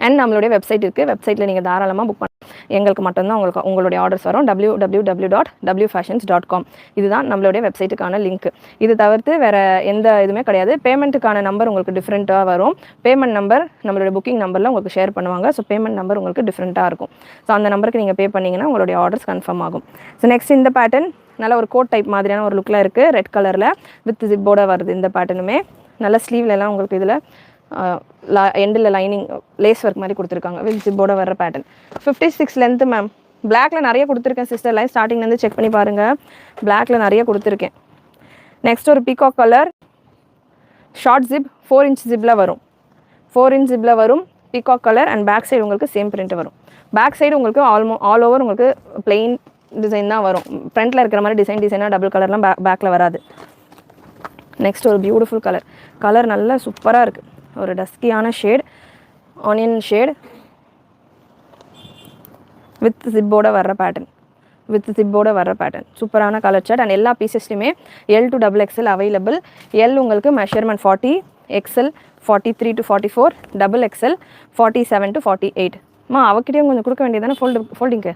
அண்ட் நம்மளுடைய வெப்சைட் இருக்குது. வெப்சைட்டில் நீங்கள் தாராளமாக புக் பண்ண எங்களுக்கு மட்டும்தான் உங்களுடைய ஆர்டர்ஸ் வரும். www.wfashions.com. இதுதான் நம்மளுடைய வெப்சைட்டுக்கான லிங்க். இது தவிர்த்து வேறு எந்த இதுவுமே கிடையாது. பேமெண்ட்டுக்கான நம்பர் உங்களுக்கு டிஃப்ரெண்ட்டாக வரும். பேமெண்ட் நம்பர் நம்மளுடைய புக்கிங் நம்பரில் உங்களுக்கு ஷேர் பண்ணுவாங்க. ஸோ பேமெண்ட் நம்பர் உங்களுக்கு டிஃப்ரெண்ட்டாக இருக்கும். ஸோ அந்த நம்பருக்கு நீங்கள் பே பண்ணிங்கன்னா உங்களுடைய ஆர்டர்ஸ் கன்ஃபார்ம் ஆகும். ஸோ நெக்ஸ்ட் இந்த பேட்டர்ன் நல்ல ஒரு கோட் டைப் மாதிரியான ஒரு லுக்கில் இருக்குது. ரெட் கலரில் வித் ஜிப்போட வருது. இந்த பேட்டர்னுமே நல்ல ஸ்லீவ்லலாம் உங்களுக்கு இதில் எண்டில் லைனிங் லேஸ் ஒர்க் மாதிரி கொடுத்துருக்காங்க. வித் ஜிப்போட வர்ற பேட்டர்ன். 56 length ma'am. பிளாக்ல நிறைய கொடுத்துருக்கேன் சிஸ்டர், லைவ் ஸ்டார்டிங்லேருந்து செக் பண்ணி பாருங்கள். பிளாக்ல நிறைய கொடுத்துருக்கேன். நெக்ஸ்ட் ஒரு peacock colour, short zip, 4 inch ஜிப்பில் வரும். 4 inch ஜிப்பில் வரும், peacock colour. And back side உங்களுக்கு சேம் பிரிண்ட் வரும். பேக் சைடு உங்களுக்கு ஆல் ஓவர் உங்களுக்கு பிளெயின் டிசைன் தான் வரும். ஃப்ரண்ட்டில் இருக்கிற மாதிரி டிசைனாக டபுள் கலர்லாம் பேக்கில் வராது. நெக்ஸ்ட் ஒரு பியூட்டிஃபுல் கலர் நல்லா சூப்பராக இருக்குது. ஒரு டஸ்கியான ஷேட், ஆனியன் ஷேட் வித் ஜிப்போட வர்ற பேட்டர்ன், சூப்பரான கலர் சார்ட். அண்ட் எல்லா பீசஸ்லையுமே L to XXL available. L உங்களுக்கு measurement 40, XL 43 to 44, XXL 47 to 48. அவகிட்டையும் கொஞ்சம் கொடுக்க வேண்டியதானே ஃபோல்டிங்க்கு.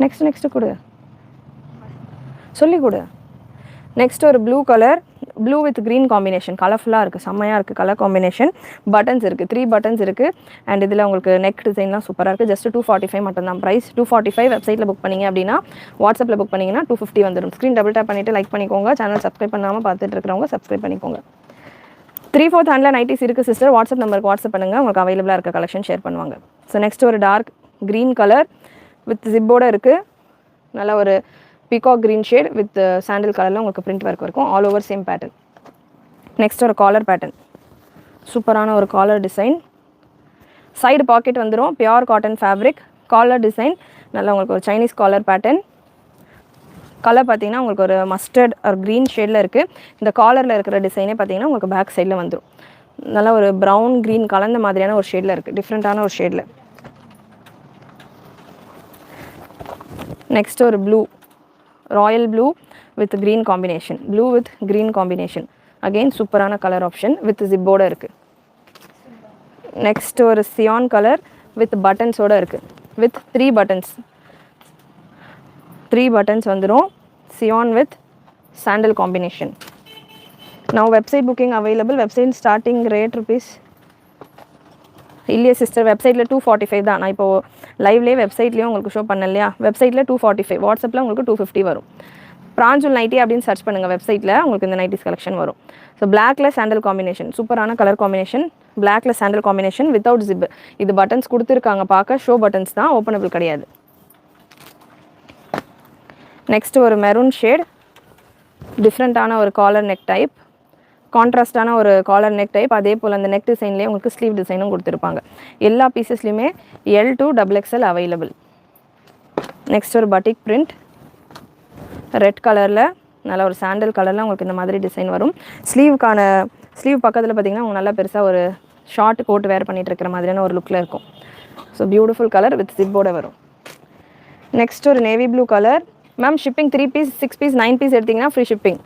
நெக்ஸ்ட் கொடு, சொல்லி கொடு. நெக்ஸ்ட் ஒரு blue colour, blue with green combination, கலர்ஃபுல்லாக இருக்குது, செம்மையாக இருக்குது கலர் காம்பினேஷன். பட்டன்ஸ் இருக்குது, 3 buttons இருக்குது. அண்ட் இதில் உங்களுக்கு நெக் டிசைன்லாம் சூப்பராக இருக்குது. ஜஸ்ட் 245 மட்டும்தான் ப்ரைஸ். 245 வெப்சைட்டில் புக் பண்ணிங்க அப்படின்னா, வாட்ஸ்அப்பில் புக் பண்ணிங்கன்னா 250 வந்துடும். ஸ்க்ரீன் டபுள் டேப் பண்ணிவிட்டு லைக் பண்ணிக்கோங்க. சேனல் சப்ஸ்கிரைப் பண்ணாமல் பார்த்துட்டு இருக்கிறவங்க சப்ஸ்கிரைப் பண்ணிக்கோங்க. 3/4 ஹேண்டில் நைட்டிஸ் இருக்குது சிஸ்டர். வாட்ஸ்அப் நம்பருக்கு வாட்ஸ்அப் பண்ணுங்கள், உங்களுக்கு அவைலபிளாக இருக்க கலெக்ஷன் ஷேர் பண்ணுவாங்க. ஸோ நெக்ஸ்ட் ஒரு டார்க் க்ரீன் கலர் வித் ஜிப்போட இருக்குது. நல்லா ஒரு பீகாக் க்ரீன் ஷேட் வித் சாண்டில் கலரில் உங்களுக்கு பிரிண்ட் ஒர்க் இருக்கும். All over same pattern. Next ஒரு காலர் பேட்டர்ன், சூப்பரான ஒரு காலர் டிசைன். சைடு பாக்கெட் வந்துடும், pure cotton fabric. Collar design நல்லா உங்களுக்கு ஒரு சைனீஸ் காலர் பேட்டர்ன். கலர் பார்த்தீங்கன்னா உங்களுக்கு ஒரு மஸ்டர்ட் ஒரு க்ரீன் ஷேடில் இருக்குது. இந்த காலரில் இருக்கிற டிசைனே பார்த்தீங்கன்னா உங்களுக்கு பேக் சைடில் வந்துடும். நல்லா ஒரு ப்ரௌன் க்ரீன் கலந்த மாதிரியான ஒரு ஷேடில் இருக்குது, டிஃப்ரெண்ட்டான ஒரு ஷேடில். நெக்ஸ்ட் ஒரு blue, royal blue with green combination. Again சூப்பரான கலர் ஆப்ஷன் வித் ஜிப்போட இருக்குது. நெக்ஸ்ட் ஒரு சியான் கலர் வித் பட்டன்ஸோடு இருக்குது, வித் 3 buttons வந்துடும். Cyan with sandal combination. Now website booking available. Website starting rate rupees இல்லையே சிஸ்டர், வெப்சைட்டில் 245 தான். நான் இப்போது லைவ்லேயே வெப்சைட்லேயும் உங்களுக்கு ஷோ பண்ணேன் இல்லையா, வெப்சைட்டில் 245, வாட்ஸ்அப்பில் உங்களுக்கு 250 வரும். பிராஞ்சுல் நைட்டி அப்படின்னு சர்ச் பண்ணுங்கள், வெப்சைட்டில் உங்களுக்கு இந்த நைட்டிஸ் கலெக்ஷன் வரும். ஸோ பிளாக்ல சாண்டல் காம்பினேஷன், சூப்பரான கலர் காம்பினேஷன். பிளாக்ல சாண்டல் காம்பினேஷன் வித்தவுட் ஜிப். இது பட்டன்ஸ் கொடுத்துருக்காங்க, பார்க்க ஷோ பட்டன்ஸ் தான், ஓப்பனபிள் கிடையாது. நெக்ஸ்ட் ஒரு மெரூன் ஷேட், டிஃப்ரெண்ட்டான ஒரு காலர் நெக் டைப், கான்ட்ராஸ்டான ஒரு காலர் நெக் டைப். அதே போல் அந்த நெக் டிசைன்லேயே உங்களுக்கு ஸ்லீவ் டிசைனும் கொடுத்துருப்பாங்க. எல்லா பீசஸ்லையுமே L to XXL available. Next ஒரு பட்டிக் பிரிண்ட், ரெட் கலரில் நல்லா ஒரு சாண்டல் கலரில் உங்களுக்கு இந்த மாதிரி டிசைன் வரும். ஸ்லீவ் பக்கத்தில் பார்த்தீங்கன்னா உங்களுக்கு நல்லா பெருசாக ஒரு ஷார்ட் கோட் வேர் பண்ணிகிட்டு இருக்கிற மாதிரியான ஒரு லுக்கில் இருக்கும். ஸோ பியூட்டிஃபுல் கலர் வித் ஜிப்போட வரும். நெக்ஸ்ட் ஒரு navy blue colour. Ma'am shipping 3 piece, 6 piece, 9 piece எடுத்திங்கன்னா ஃப்ரீ ஷிப்பிங்.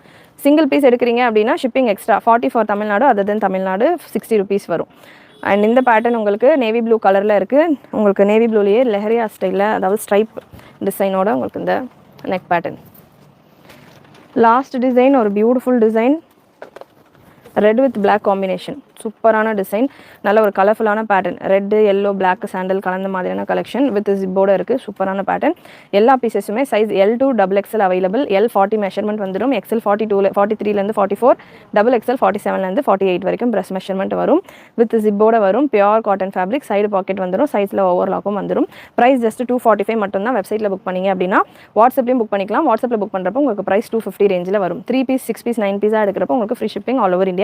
சிங்கிள் பீஸ் எடுக்கிறீங்க அப்படின்னா shipping extra 40 for Tamil Nadu, other than Tamil Nadu 60 rupees வரும். அண்ட் இந்த பேட்டர்ன் உங்களுக்கு நேவி ப்ளூ கலரில் இருக்குது. உங்களுக்கு நேவி ப்ளூலேயே லெஹரியா ஸ்டைலில், அதாவது ஸ்ட்ரைப் டிசைனோட உங்களுக்கு இந்த நெக் பேட்டர்ன். லாஸ்ட் டிசைன் ஒரு beautiful design, red with black combination, சூப்பரான டிசைன். நல்ல ஒரு கலர்ஃபுல்லான pattern, red yellow black sandal கலந்த மாதிரியான கலெக்ஷன் வித் ஜிப்போட இருக்குது. சூப்பரான பேட்டர்ன். எல்லா பீசஸுமே size L to XXL available. L 40 measurement வந்துடும், XL 43லேருந்து 44, XXL 47லேருந்து 48 வரைக்கும் ப்ரெஸ் மெஷர்மெண்ட் வரும். வித் ஜிப்போட வரும். Pure cotton fabric. Side pocket வந்துடும், சைஸில் ஓவர்லாக்கும் வந்துடும். ப்ரைஸ் ஜஸ்ட் 245 மட்டும்தான். வெப்சைட்டில் புக் பண்ணிங்க அப்படின்னா வாட்ஸ்அப்லேயும் புக் பண்ணிக்கலாம். வாட்ஸ்அப்பில் புக் பண்ணுறப்போ உங்களுக்கு ப்ரைஸ் 250 ரேஞ்சில் வரும். 3 piece, 6 piece, 9 piece எடுக்கிறப்போ உங்களுக்கு free shipping all over India.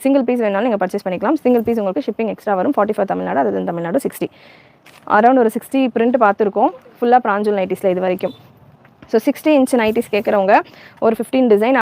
Single piece வேணாலும் நீங்கள் பர்ச்சேஸ் பண்ணிக்கலாம். சிங்கிள் பீஸ் உங்களுக்கு ஷிப்பிங் எக்ஸ்ட்ரா வரும். 44 தமிழ்நாடு, அது தமிழ்நாடு 60. அரௌண்ட் ஒரு 60 பிரிண்ட் பார்த்துருக்கோம் ஃபுல்லாக பிராஞ்சுல் நைட்டிஸில் இது வரைக்கும். ஸோ 60 inch நைட்டிஸ் கேட்குறவங்க ஒரு 15 டிசைன்